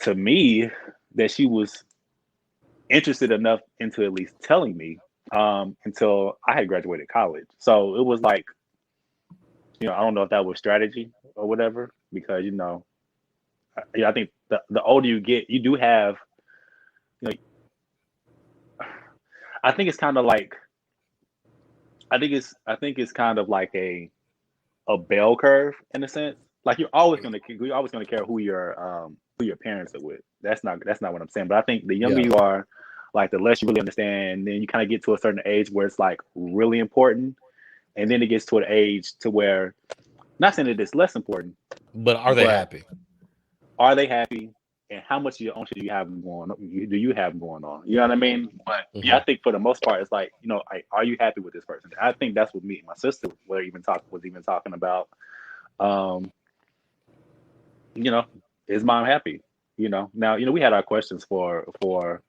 to me that she was interested enough into at least telling me until I had graduated college. So it was like, I don't know if that was strategy or whatever, because I think the older you get, you do have, I think it's kind of like, I think it's kind of like a bell curve in a sense. Like you're always gonna care who your parents are with. That's not what I'm saying. But I think the younger you are, like the less you really understand. Then you kind of get to a certain age where it's like really important, and then it gets to an age to where, not saying that it's less important, but are they happy? Are they happy? And how much of your own shit do you have going on? Do you have going on? You know what I mean? But yeah, I think for the most part, it's like, are you happy with this person? I think that's what me and my sister was even talking about. Is mom happy? Now, we had our questions for the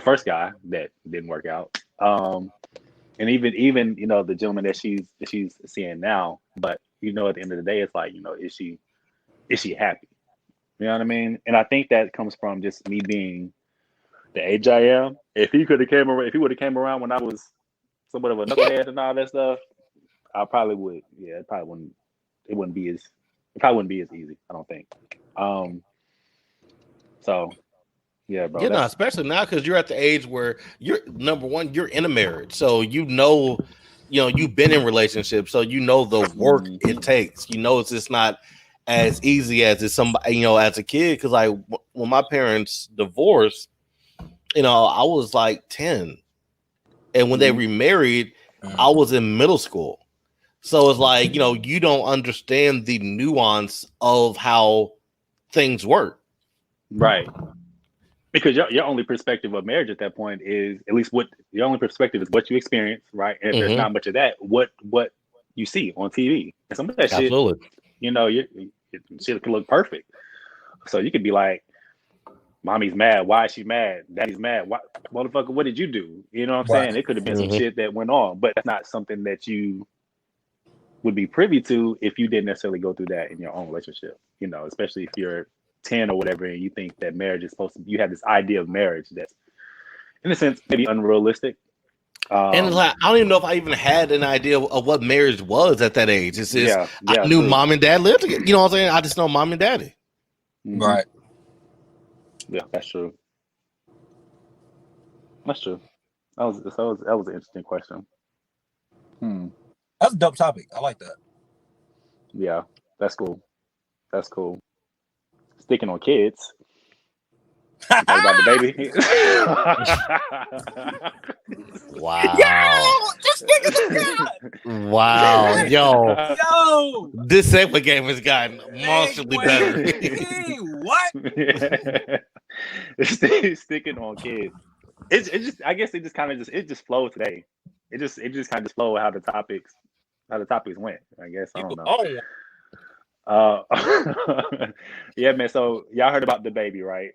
first guy that didn't work out. And even the gentleman that she's seeing now. But at the end of the day, it's like, is she happy? You know what I mean? And I think that comes from just me being the age I am. If he would have came around when I was somewhat of a knucklehead and all that stuff, I probably would. Yeah, it probably wouldn't be as easy, I don't think. So yeah, bro. Yeah, especially now, because you're at the age where you're, number one, you're in a marriage, so you've been in relationships, so the work it takes. It's just not as easy as it's somebody, as a kid. Because like when my parents divorced, I was like 10, and when they remarried, I was in middle school. So it's like, you don't understand the nuance of how things work, right? Because your only perspective of marriage at that point is, at least what your only perspective is, what you experience, right? And if there's not much of that, what you see on TV, and some of that shit, shit can look perfect. So you could be like, mommy's mad. Why is she mad? Daddy's mad. What, motherfucker, what did you do? You know what I'm saying? It could have been some shit that went on, but that's not something that you would be privy to if you didn't necessarily go through that in your own relationship. Especially if you're 10 or whatever, and you think that marriage is supposed to, you have this idea of marriage that's, in a sense, maybe unrealistic. And it's like, I don't even know if I even had an idea of what marriage was at that age. It's just, I knew mom and dad lived together. You know what I'm saying? I just know mom and daddy. Right. Yeah, that's true. That's true. That was an interesting question. That's a dope topic. I like that. Yeah, that's cool. That's cool. Sticking on kids. Talk about the baby. Wow. Wow. Yo. This segment game has gotten monstrously better. What? Sticking on kids. It's just, I guess it just flowed today. It just kind of flowed how the topics went. I guess, I don't know. Yeah, man. So y'all heard about the baby, right?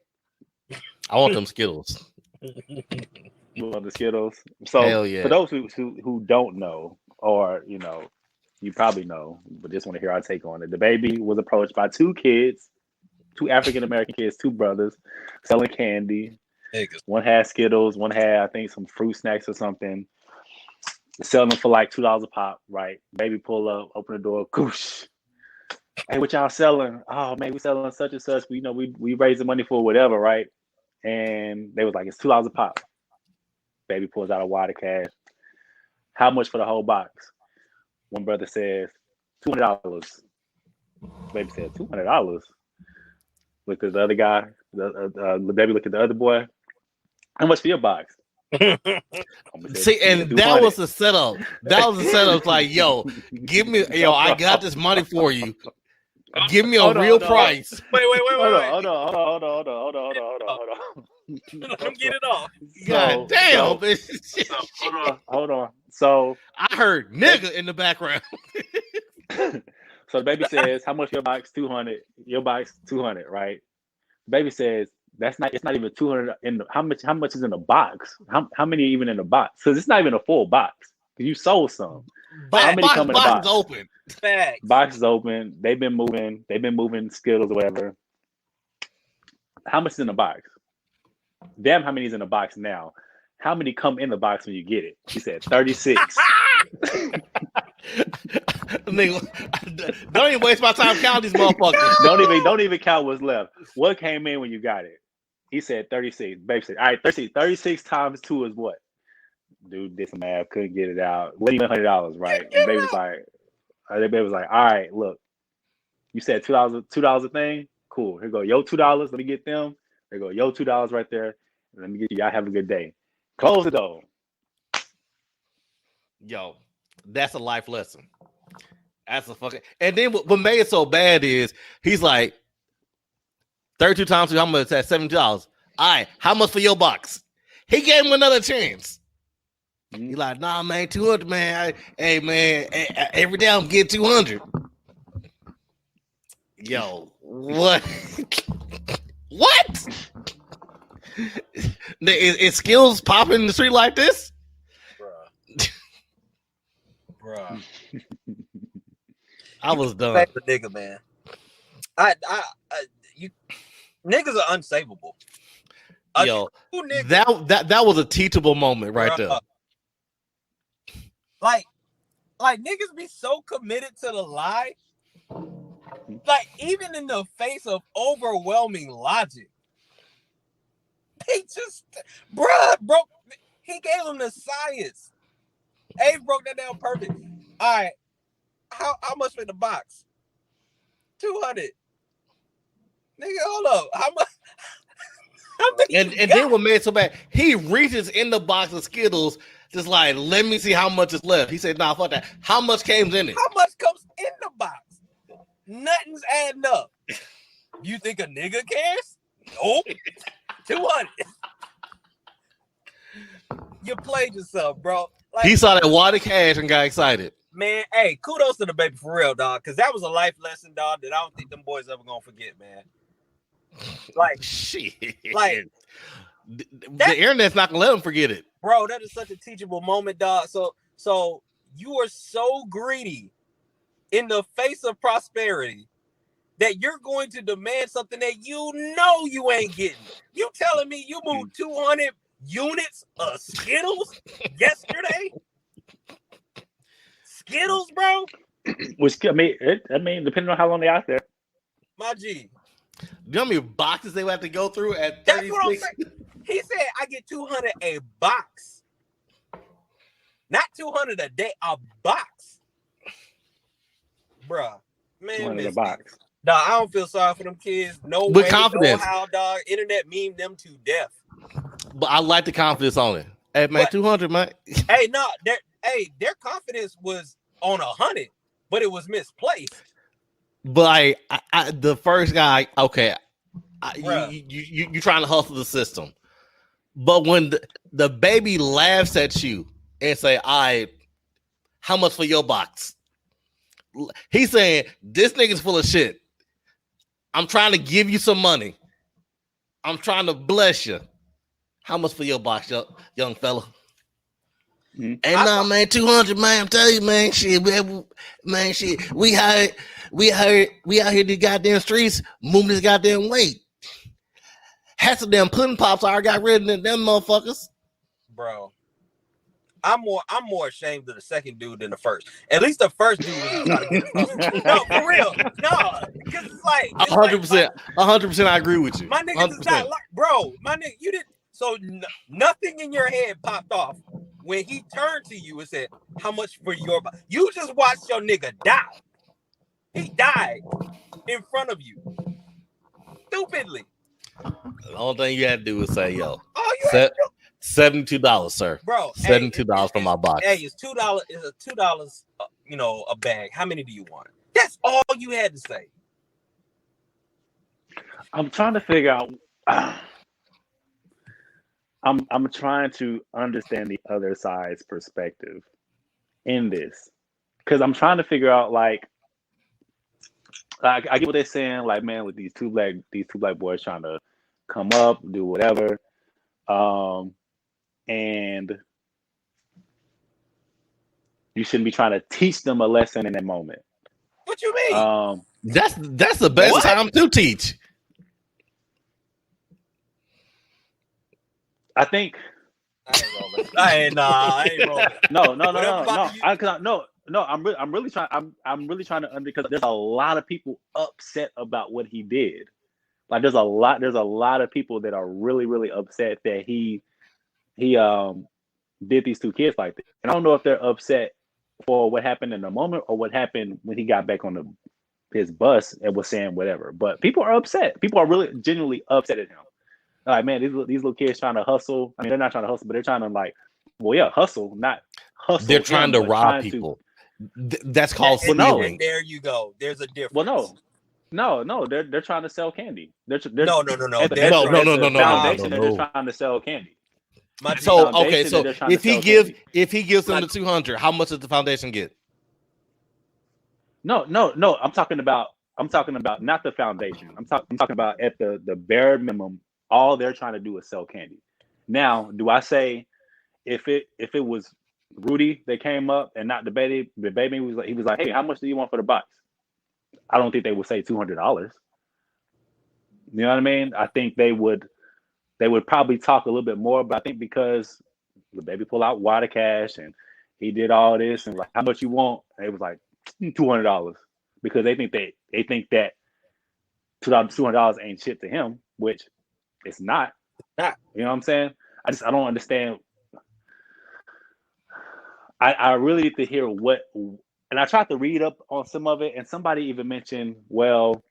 I want them Skittles. You want the Skittles? So hell yeah. For those who don't know, or You probably know, but just want to hear our take on it. The baby was approached by two kids, two African American kids, two brothers, selling candy. Niggas. One had Skittles, one had I think some fruit snacks or something. Selling them for like $2 a pop, right? Baby pull up, open the door, goosh. Hey, what y'all selling? Oh man, we selling such and such. We raising money for whatever, right? And they was like, it's $2 a pop. Baby pulls out a wad of cash. How much for the whole box? One brother says $200. Baby said $200. Looked at the other guy. The baby looked at the other boy. How much for your box? See, and that was the setup. That was the setup. Like, yo, I got this money for you. Give me a real price. Wait. Hold on. Let him get it off. God damn, Hold on. So I heard nigga in the background. So the baby says, how much your box? 200. Your box 200, right? The baby says, it's not even 200 in how much is in the box? How many even in the box? Because it's not even a full box. You sold some. How many come in the box? Box is open. Facts. Box is open. They've been moving Skittles or whatever. How much is in the box? Damn, how many is in the box now? How many come in the box when you get it? He said 36. Nigga, don't even waste my time counting these motherfuckers. Don't even count what's left. What came in when you got it? He said 36. Baby said, all right, 36 times 2 is what? Dude did some math, couldn't get it out. Let me $100, right? And baby was like, all right, look, you said $2 a thing? Cool. Here go your $2. Let me get them. There go your $2 right there. Let me get you. Y'all have a good day. Close the door. Yo, that's a life lesson. That's a fucking. And then what made it so bad is he's like, 32 times 2, how much? That's $70. All right, how much for your box? He gave him another chance. He's like, nah, man, 200, man. Hey, man, every day I'm getting 200. Yo, what? What? Is skills popping in the street like this? Bruh. I was done. The nigga, man. You niggas are unsavable. Yo, that was a teachable moment right there. Like niggas be so committed to the lie. Like, even in the face of overwhelming logic, they just, he gave him the science. Abe broke that down perfect. All right, how much for the box? 200. Nigga, hold up. How much? And then what made it so bad, he reaches in the box of Skittles, just like, let me see how much is left. He said, nah, fuck that. How much comes in it? How much comes in the box? Nothing's adding up. You think a nigga cares? Nope. 200. You played yourself, bro. Like, he saw that wad of cash and got excited. Man, hey, kudos to the baby for real, dog. Because that was a life lesson, dog, that I don't think them boys ever gonna forget, man. Like, shit. Like, the internet's not gonna let them forget it. Bro, that is such a teachable moment, dog. So you are so greedy in the face of prosperity that you're going to demand something that you know you ain't getting. You telling me you moved 200 units of Skittles yesterday? Skittles, bro? Which, I mean, depending on how long they're out there. My G. You know how many boxes they would have to go through at 36? That's what I'm saying. He said, I get 200 a box. Not 200 a day, a box. Bruh. Man, 200 a box. Dog, I don't feel sorry for them kids. No With way, confidence. no how, dog. Internet meme them to death. But I like the confidence on it. Hey, man, 200, man. Hey, no, their confidence was on 100, but it was misplaced. But the first guy, okay, you trying to hustle the system. But when the baby laughs at you and say, all right, how much for your box? He's saying, this nigga's full of shit. I'm trying to give you some money. I'm trying to bless you. How much for your box, young fella? And nah, man, 200, man. I'm telling you, man, shit, man, shit. We out here the goddamn streets, moving this goddamn weight. Half of them pudding pops already got rid of them motherfuckers. Bro, I'm more ashamed of the second dude than the first. At least the first dude was trying to get his No, for real. No, because it's like 100%. 100%. I agree with you. My nigga does not like, bro. My nigga, you did so. Nothing in your head popped off when he turned to you and said, "How much for your?" You just watched your nigga die. He died in front of you, stupidly. The only thing you had to do was say, "Yo, $72, sir, bro. $72 for my box." Hey, it's $2. It's a $2. A bag. How many do you want? That's all you had to say. I'm trying to figure out. I'm trying to understand the other side's perspective in this, because I'm trying to figure out, like I get what they're saying, like, man, with these two black boys trying to come up, do whatever, and you shouldn't be trying to teach them a lesson in that moment. What you mean? That's the best time to teach. I think. I ain't rolling. No. I'm really trying to because there's a lot of people upset about what he did. Like there's a lot of people that are really, really upset that he did these two kids like this. And I don't know if they're upset for what happened in the moment or what happened when he got back on his bus and was saying whatever. But people are upset. People are really genuinely upset at him. Like, man, these little kids trying to hustle. I mean, they're not trying to hustle, but they're trying to hustle, not hustle. They're trying to rob people. That's called stealing. There you go. There's a difference. Well, no. They're trying to sell candy. No. No. They're trying to sell candy. So if he gives them the 200, how much does the foundation get? No. I'm talking about not the foundation. I'm talking about at the bare minimum. All they're trying to do is sell candy. Now, do I say if it was Rudy that came up and not the baby he was like, hey, how much do you want for the box? I don't think they would say $200. You know what I mean? I think they would probably talk a little bit more, but I think because the baby pulled out water cash and he did all this and like, how much you want? And it was like $200 because they think that $200 ain't shit to him, which it's not. You know what I'm saying? I don't understand. I really need to hear what, and I tried to read up on some of it, and somebody even mentioned, well,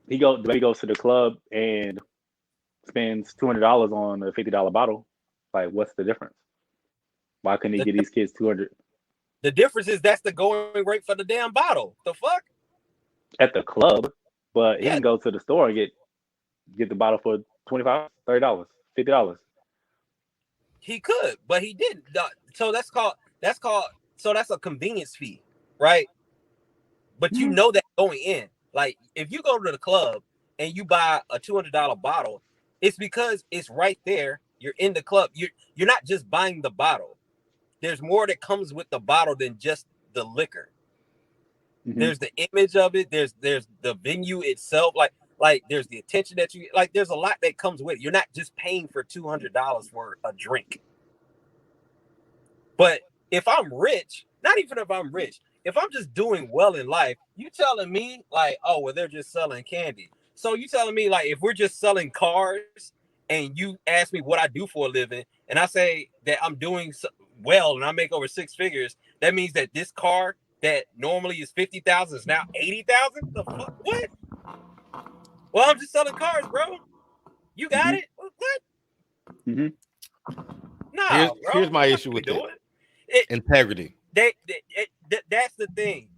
he goes to the club and spends $200 on a $50 bottle. Like, what's the difference? Why couldn't he get these kids $200? The difference is that's the going rate for the damn bottle. The fuck? At the club, but he can go to the store and get the bottle for $25, $30, $50. He could, but he didn't. So that's a convenience fee, right? But you know that going in. Like if you go to the club and you buy a $200 bottle, it's because it's right there. You're in the club. You're not just buying the bottle. There's more that comes with the bottle than just the liquor. Mm-hmm. There's the image of it. There's the venue itself. Like there's the attention that you like. There's a lot that comes with it. You're not just paying for $200 for a drink. But if I'm rich, not even if I'm rich, if I'm just doing well in life, you telling me like, oh, well, they're just selling candy. So you telling me like, if we're just selling cars and you ask me what I do for a living and I say that I'm doing well and I make over 6 figures, that means that this car that normally is 50,000 is now 80,000? The fuck? What? Well, I'm just selling cars, bro. You got it? What? Mm-hmm. No, here's my issue with it. Integrity. That's the thing.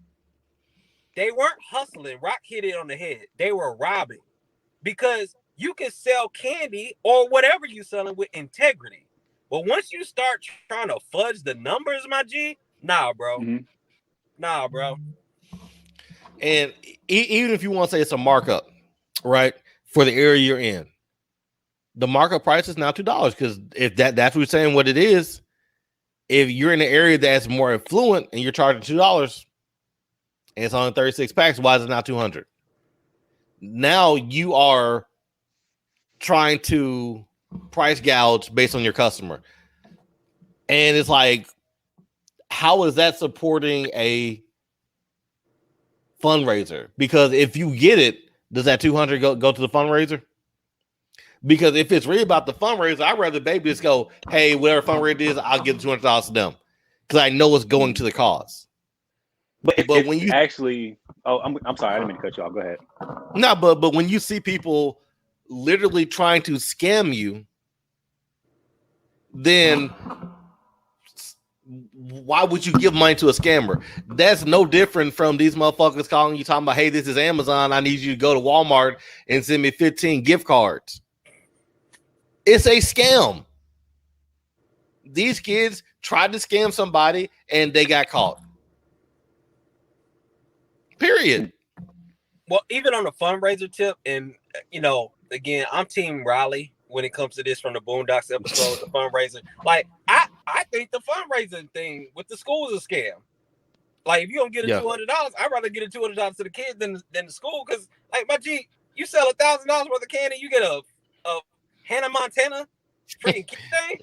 They weren't hustling. Rock hit it on the head. They were robbing. Because you can sell candy or whatever you're selling with integrity. But once you start trying to fudge the numbers, my G, nah, bro. Mm-hmm. Nah, bro. And even if you want to say it's a markup, right, for the area you're in, The markup price is now $2 because if that's what we're saying what it is. If you're in an area that's more affluent and you're charging $2 and it's only 36 packs, why is it not 200? Now you are trying to price gouge based on your customer. And it's like, how is that supporting a fundraiser? Because if you get it, does that 200 go to the fundraiser? Because if it's really about the fundraiser, I'd rather baby just go, hey, whatever fundraiser it is, I'll give $200 to them. Because I know it's going to the cause. But But when you actually, I'm sorry, I didn't mean to cut you off. Go ahead. No, but when you see people literally trying to scam you, then why would you give money to a scammer? That's no different from these motherfuckers calling you talking about, hey, this is Amazon. I need you to go to Walmart and send me 15 gift cards. It's a scam. These kids tried to scam somebody and they got caught. Period. Well, even on the fundraiser tip, and again, I'm Team Riley when it comes to this from the Boondocks episode, the fundraiser. Like, I think the fundraising thing with the school is a scam. Like, if you don't get $200, I'd rather get $200 to the kids than the school. Because, like, my G, you sell $1,000 worth of candy, you get a Hannah Montana freaking kid thing.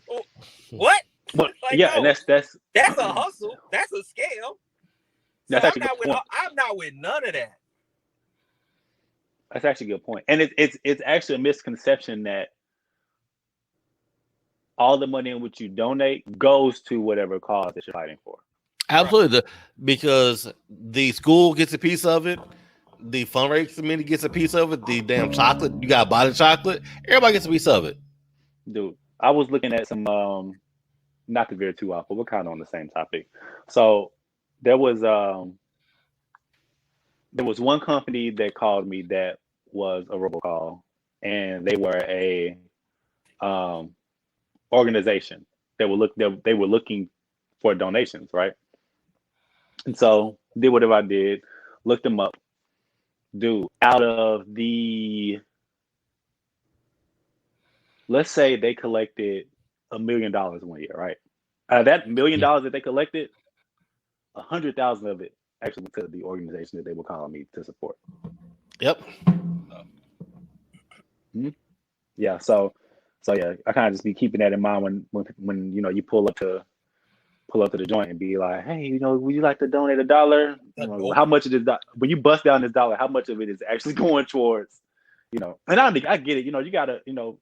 What? But Like, yeah, no, and that's a hustle. That's a scam. So I'm not with none of that. That's actually a good point. And it's actually a misconception that all the money in which you donate goes to whatever cause that you're fighting for. Absolutely. Right. Because the school gets a piece of it. The fundraising committee gets a piece of it. The damn chocolate, you got to buy the chocolate. Everybody gets a piece of it. Dude, I was looking at some, not to veer too off, but we're kind of on the same topic. So there was one company that called me that was a robocall, and they were a organization that they were looking for donations, right? And so did whatever I did, looked them up. Dude, out of the, let's say they collected $1 million 1 year, right? Out of that $1 million that they collected, 100,000 of it actually went to the organization that they were calling me to support. Yep. Mm-hmm. Yeah. So yeah, I kind of just be keeping that in mind when you pull up to the joint and be like, hey, would you like to donate $1? How much of this, when you bust down this dollar, how much of it is actually going towards, and I get it. You gotta, you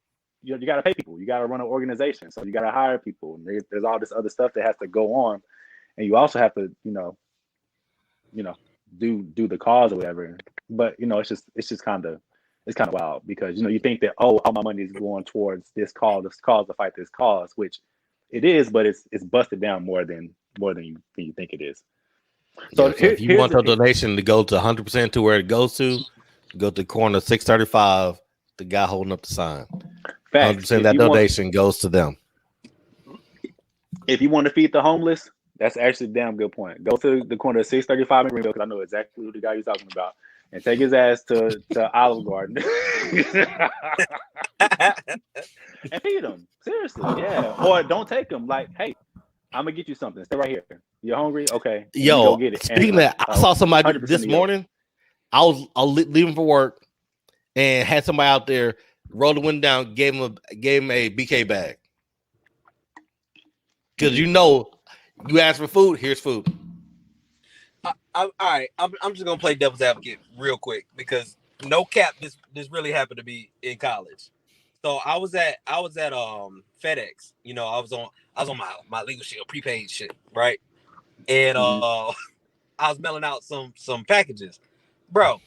gotta pay people. You gotta run an organization, so you gotta hire people. And there's all this other stuff that has to go on, and you also have to, do the cause or whatever. But it's just kind of wild because you think that all my money is going towards this cause to fight this cause, which it is, but it's busted down more than you think it is. So, if you want your donation to go to 100% to where it goes to, go to the corner 635. The guy holding up the sign. 100% that donation goes to them. If you want to feed the homeless, that's actually a damn good point. Go to the corner of 635 in Greenville, because I know exactly who the guy you're talking about, and take his ass to Olive Garden and feed him. Seriously, yeah. Or don't take him. Like, hey, I'm gonna get you something. Stay right here. You're hungry? Okay. Yo, go get it. Speaking of that, I saw somebody this morning. I was leaving for work and had somebody out there, rolled the window down, gave him a BK bag. Because you ask for food, here's food. All right, I'm just gonna play devil's advocate real quick because no cap, this really happened to me in college. So I was at FedEx. I was on my Legal Shield prepaid shit, right? And I was mailing out some packages, bro.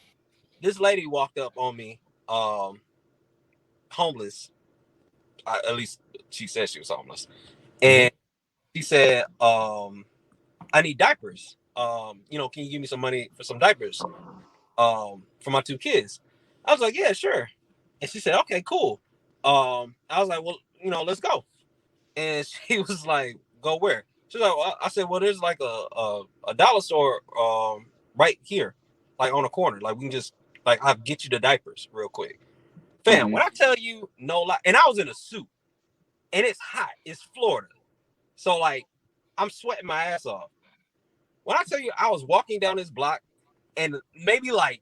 This lady walked up on me, homeless. At least she said she was homeless, and she said, "I need diapers. Can you give me some money for some diapers, for my 2 kids?" I was like, "Yeah, sure." And she said, "Okay, cool." I was like, "Well, let's go." And she was like, "Go where?" She's like, well, I said, "Well, there's like a dollar store right here, like on a corner. Like we can just I'll get you the diapers real quick." Fam, when I tell you no lie, and I was in a suit, and it's hot, it's Florida. So like I'm sweating my ass off. When I tell you I was walking down this block, and maybe like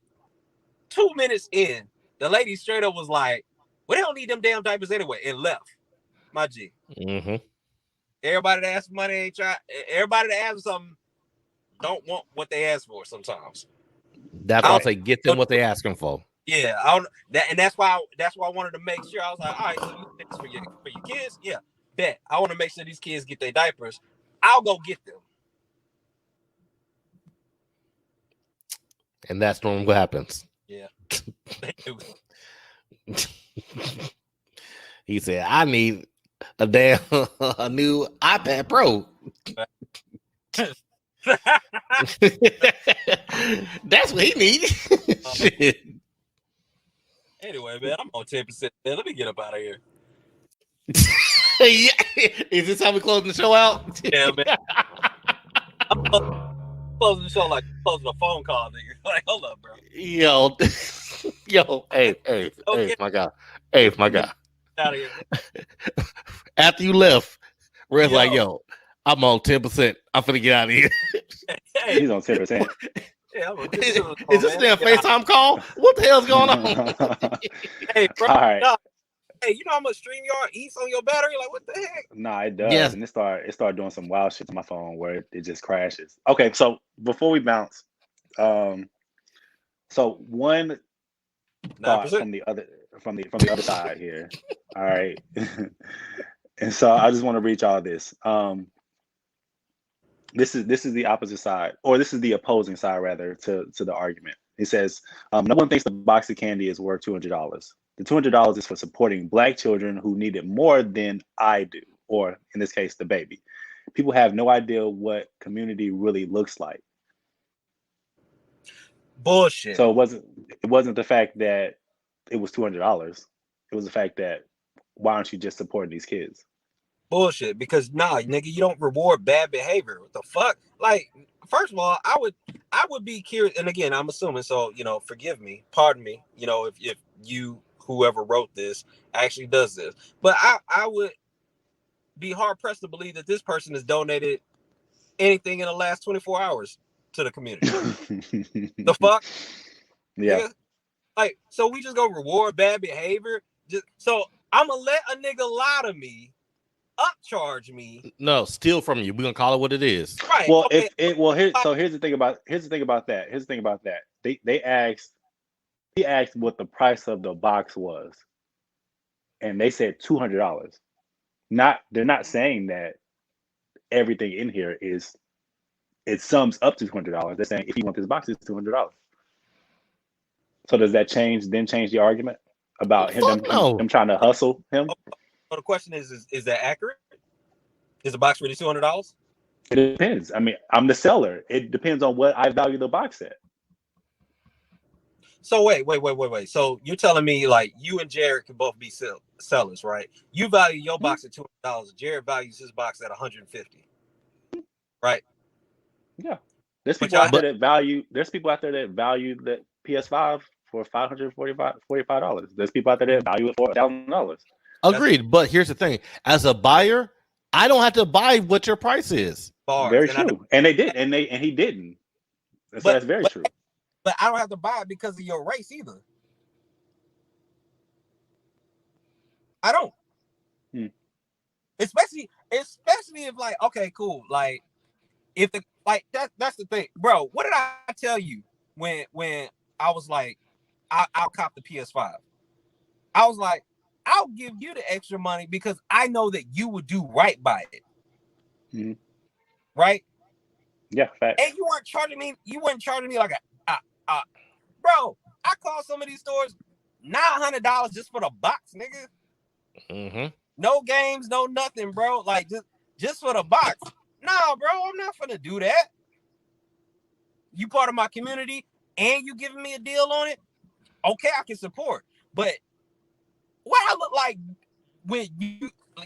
2 minutes in, the lady straight up was like, "We don't need them damn diapers anyway," and left. My G. Mm-hmm. Everybody that asks for money ain't try. Everybody that asks for something don't want what they ask for sometimes. That's why I say get them what they asking for. Yeah, I don't, and that's why I wanted to make sure. I was like, all right, so you think this for your kids? Yeah, bet. I want to make sure these kids get their diapers. I'll go get them. And that's normally what happens. Yeah. He said, I need a new iPad Pro. That's what he needed. Shit. Anyway, man, I'm on 10%. Man, let me get up out of here. Yeah. Is this how we closing the show out? Yeah, man. I'm closing the show like closing a phone call, nigga. Like, hold up, bro. Yo, hey, my God. Hey, my God. Out of here. After you left, Red's like, yo, I'm on 10%. I'm finna get out of here. He's on 10%. Yeah, is this their FaceTime call? What the hell's going on? Hey, bro. All right. No. Hey, you know how much StreamYard eats on your battery? Like, what the heck? Nah, it does. Yes. And it started doing some wild shit to my phone where it just crashes. Okay, so before we bounce, so one thought 9%. from the other side here. All right. And so I just want to read y'all this. This is the opposite side, or this is the opposing side rather to the argument. It says, no one thinks the box of candy is worth $200. The $200 is for supporting Black children who need it more than I do, or in this case, the baby. People have no idea what community really looks like. Bullshit. So it wasn't the fact that it was $200. It was the fact that why aren't you just supporting these kids? Bullshit. Because nigga, you don't reward bad behavior. What the fuck? Like, first of all, I would be curious, and again, I'm assuming, so forgive me, pardon me, if you, whoever wrote this, actually does this. But I would be hard pressed to believe that this person has donated anything in the last 24 hours to the community. The fuck? Yeah. Nigga? Like, so we just gonna reward bad behavior? So I'm gonna let a nigga lie to me, upcharge me. No, steal from you. We're gonna call it what it is. Right. Well, okay. here's the thing about that. He asked what the price of the box was, and they said $200. They're not saying that everything in here it sums up to $200. They're saying if you want this box, it's $200. So does that change the argument about him trying to hustle him? So the question is that accurate? Is the box really $200? It depends. I mean, I'm the seller. It depends on what I value the box at. So wait. So you're telling me like you and Jared can both be sellers, right? You value your box at $200. Jared values his box at $150. Right? Yeah. There's people out there that value the PS5 for $545. There's people out there that value it for $1,000. Agreed. But here's the thing. As a buyer, I don't have to buy what your price is. Very true. And they did, and he didn't. So that's very true. But I don't have to buy it because of your race either. I don't. Especially if like, okay, cool. Like if the that's the thing, bro. What did I tell you when I was like, I'll cop the PS5? I was like, I'll give you the extra money because I know that you would do right by it. Mm-hmm. Right? Yeah, facts. And you weren't charging me like bro, I call some of these stores $900 just for the box, nigga. Mm-hmm. No games, no nothing, bro. Like just for the box. Nah, bro, I'm not gonna do that. You part of my community and you giving me a deal on it? Okay, I can support. But what I look like when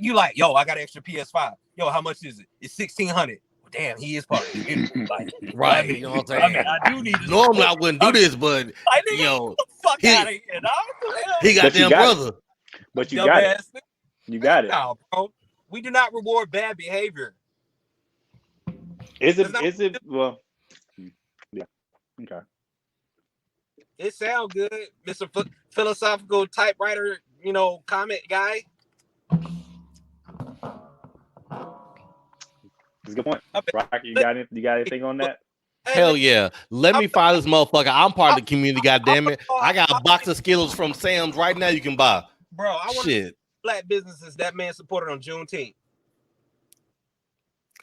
you like, yo, I got an extra PS5. Yo, how much is it? It's $1,600. Well, damn, he is part of the community. Like, Right. I mean, You know what I'm saying? I do need to normally I wouldn't do this, but Fuck He- out of here, dog. He got But you them got it. brother. But you got it. Dumbass. You got it. No, bro. We do not reward bad behavior. Is It's not- it well? Yeah. Okay. It sounds good, Mr. Philosophical typewriter, comment guy. That's a good point. Okay. Rock, you got anything on that? Hell yeah. Let me find this motherfucker. I'm part of the community, goddammit. I got a box of Skittles from Sam's right now you can buy. Bro, I want Shit. black businesses that man supported on Juneteenth.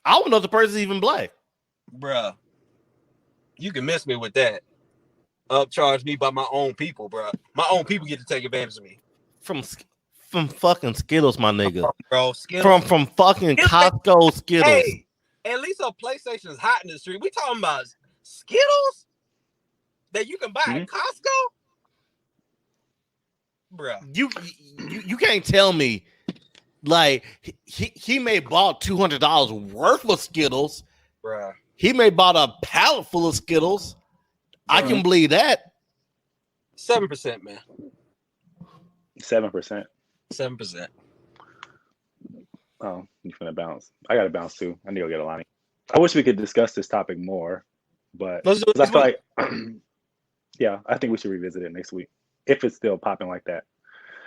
I don't know if the person's even black. Bruh. You can miss me with that. Upcharge me by my own people, bruh. My own people get to take advantage of me. From fucking Skittles, my nigga. Bro, Skittles. From fucking Costco Skittles. Hey, at least a PlayStation is hot in the street. We talking about Skittles that you can buy at Costco? Bruh. You can't tell me like he may bought $200 worth of Skittles. Bruh. He may bought a pallet full of Skittles. I can believe that. 7%, man. 7%. 7%. Oh, you finna bounce. I gotta bounce too. I need to go get a Lonnie. I wish we could discuss this topic more, but Let's do it I feel next like, yeah, I think we should revisit it next week if it's still popping like that.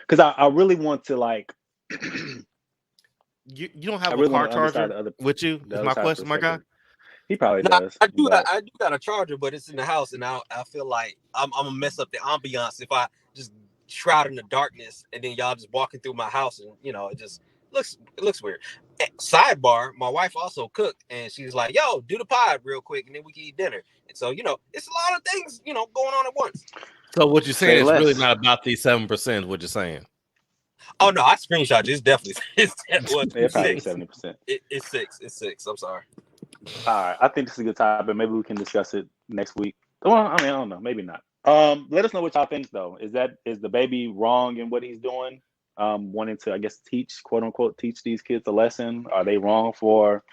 Because I really want to like. You don't have I a really car want to understand charger the other- with you? the Is other my side question, my guy? perspective. He probably Nah, does. I do but- got a charger, but it's in the house, and I feel like I'm gonna mess up the ambiance if I just shroud in the darkness and then y'all just walking through my house, and it just looks weird. Sidebar: my wife also cooked, and she's like, "Yo, do the pod real quick, and then we can eat dinner." And so it's a lot of things going on at once. So what you're saying Say is less. really not about these 7%. What you're saying? Oh no, I screenshot you. It's definitely Yeah, probably 70%. It's 6. It's 6. I'm sorry. All right, I think this is a good topic. Maybe we can discuss it next week. Well, I mean, I don't know, maybe not. Let us know what y'all think though. Is the baby wrong in what he's doing? Wanting to, I guess, quote unquote, teach these kids a lesson. Are they wrong for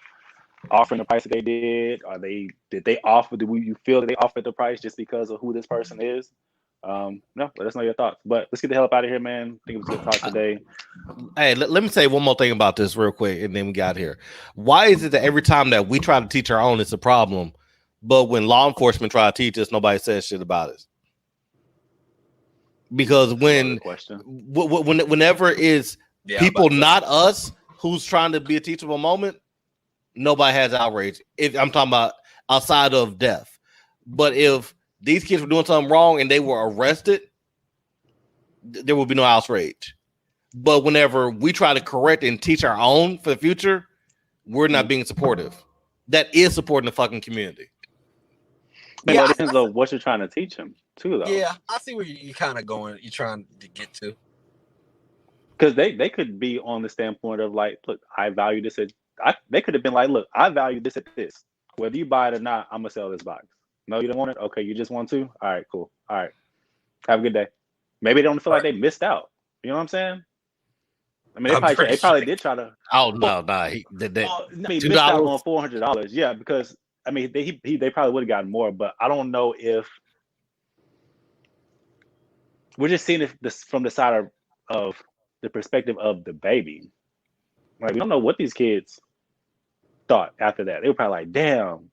offering the price that they did? Did you feel that they offered the price just because of who this person is? No, let us know your thoughts. But let's get the hell up out of here, man. I think it was a good talk today. Hey, let me say one more thing about this real quick, and then we got here. Why is it that every time that we try to teach our own, it's a problem, but when law enforcement try to teach us, nobody says shit about it? Because whenever is people not us who's trying to be a teachable moment, nobody has outrage. If I'm talking about outside of death, but if these kids were doing something wrong and they were arrested, there will be no outrage. But whenever we try to correct and teach our own for the future, we're not being supportive. That is supporting the fucking community. Yeah, it depends on what you're trying to teach him too, though. Yeah, I see where you're kind of going. You're trying to get to. Because they could be on the standpoint of like, look, I value this they could have been like, look, I value this at this. Whether you buy it or not, I'm gonna sell this box. No, you don't want it? Okay, you just want to? All right, cool. All right. Have a good day. Maybe they don't feel like they missed out. You know what I'm saying? I mean, they probably did try to. Oh no, he did that. Missed out on $400. Yeah, because I mean, they probably would have gotten more, but I don't know if we're just seeing this from the side of the perspective of the baby. Like, we don't know what these kids thought after that. They were probably like, "Damn,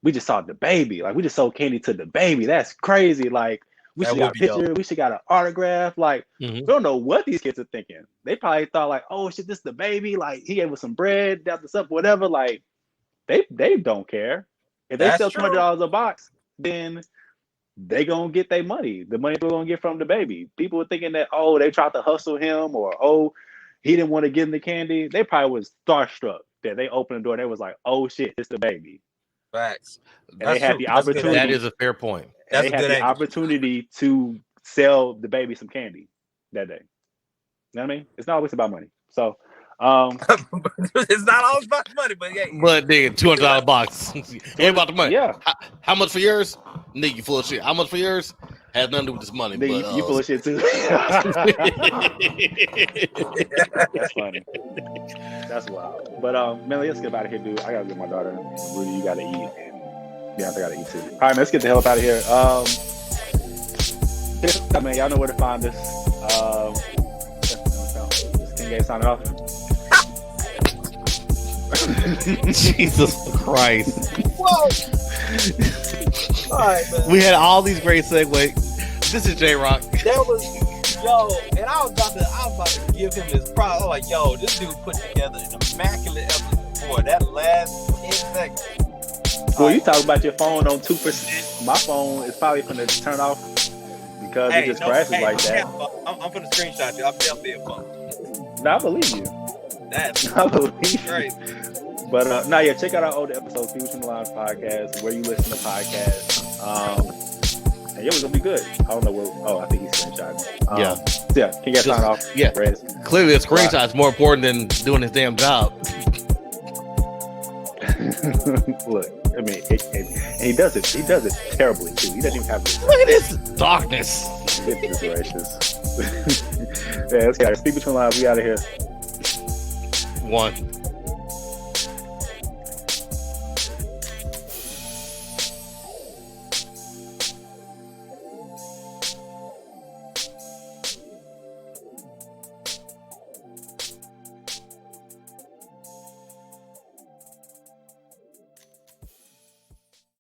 we just saw the baby. Like, we just sold candy to the baby. That's crazy. Like, we should got a picture. We should got an autograph. Like, we don't know what these kids are thinking. They probably thought like, oh shit, this is the baby. Like, he gave us some bread, down the stuff, whatever. Like, they don't care. If they sell $200 a box, then they gonna get their money. The money they're gonna get from the baby. People are thinking that, oh, they tried to hustle him, or oh, he didn't want to give them the candy. They probably was starstruck that they opened the door and they was like, oh shit, it's the baby. Facts. And they had the opportunity. That is a fair point. They had the opportunity to sell the baby some candy that day. You know what I mean? It's not always about money. So it's not always about the money, but yeah. But nigga, $200 box. Ain't about the money. Yeah. How much for yours? Nigga, you full of shit. How much for yours? Has nothing to do with this money. Nigga, but, you full of shit too. That's funny. That's wild. But man, let's get out of here, dude. I gotta get my daughter. Rudy, you gotta eat. And yeah, I gotta eat too. All right, man, let's get the hell up out of here. I mean, y'all know where to find us. This King Gay signing off. Jesus Christ. Whoa. All right, man. We had all these great segues. This is J Rock. That was and I was about to give him this prop. I was like, yo, this dude put together an immaculate episode for that last 10 seconds. Well, you talk about your phone on 2%. My phone is probably gonna turn off because it just crashes like that. I'm gonna screenshot you. I'm definitely a phone. No, I believe you. That's I believe you. great. But check out our older episodes, Speak Between the Lines podcast, where you listen to podcasts. And we're gonna be good. I don't know where. Oh, I think he's screenshotting. Yeah. Can you guys sign off? Yeah. Rez? Clearly, a screenshot is more important than doing his damn job. Look, I mean, and he does it. He does it terribly too. He doesn't even have to. Look at this darkness. It's just racist. Yeah, let's get it. Speak Between the Lines. We out of here. One.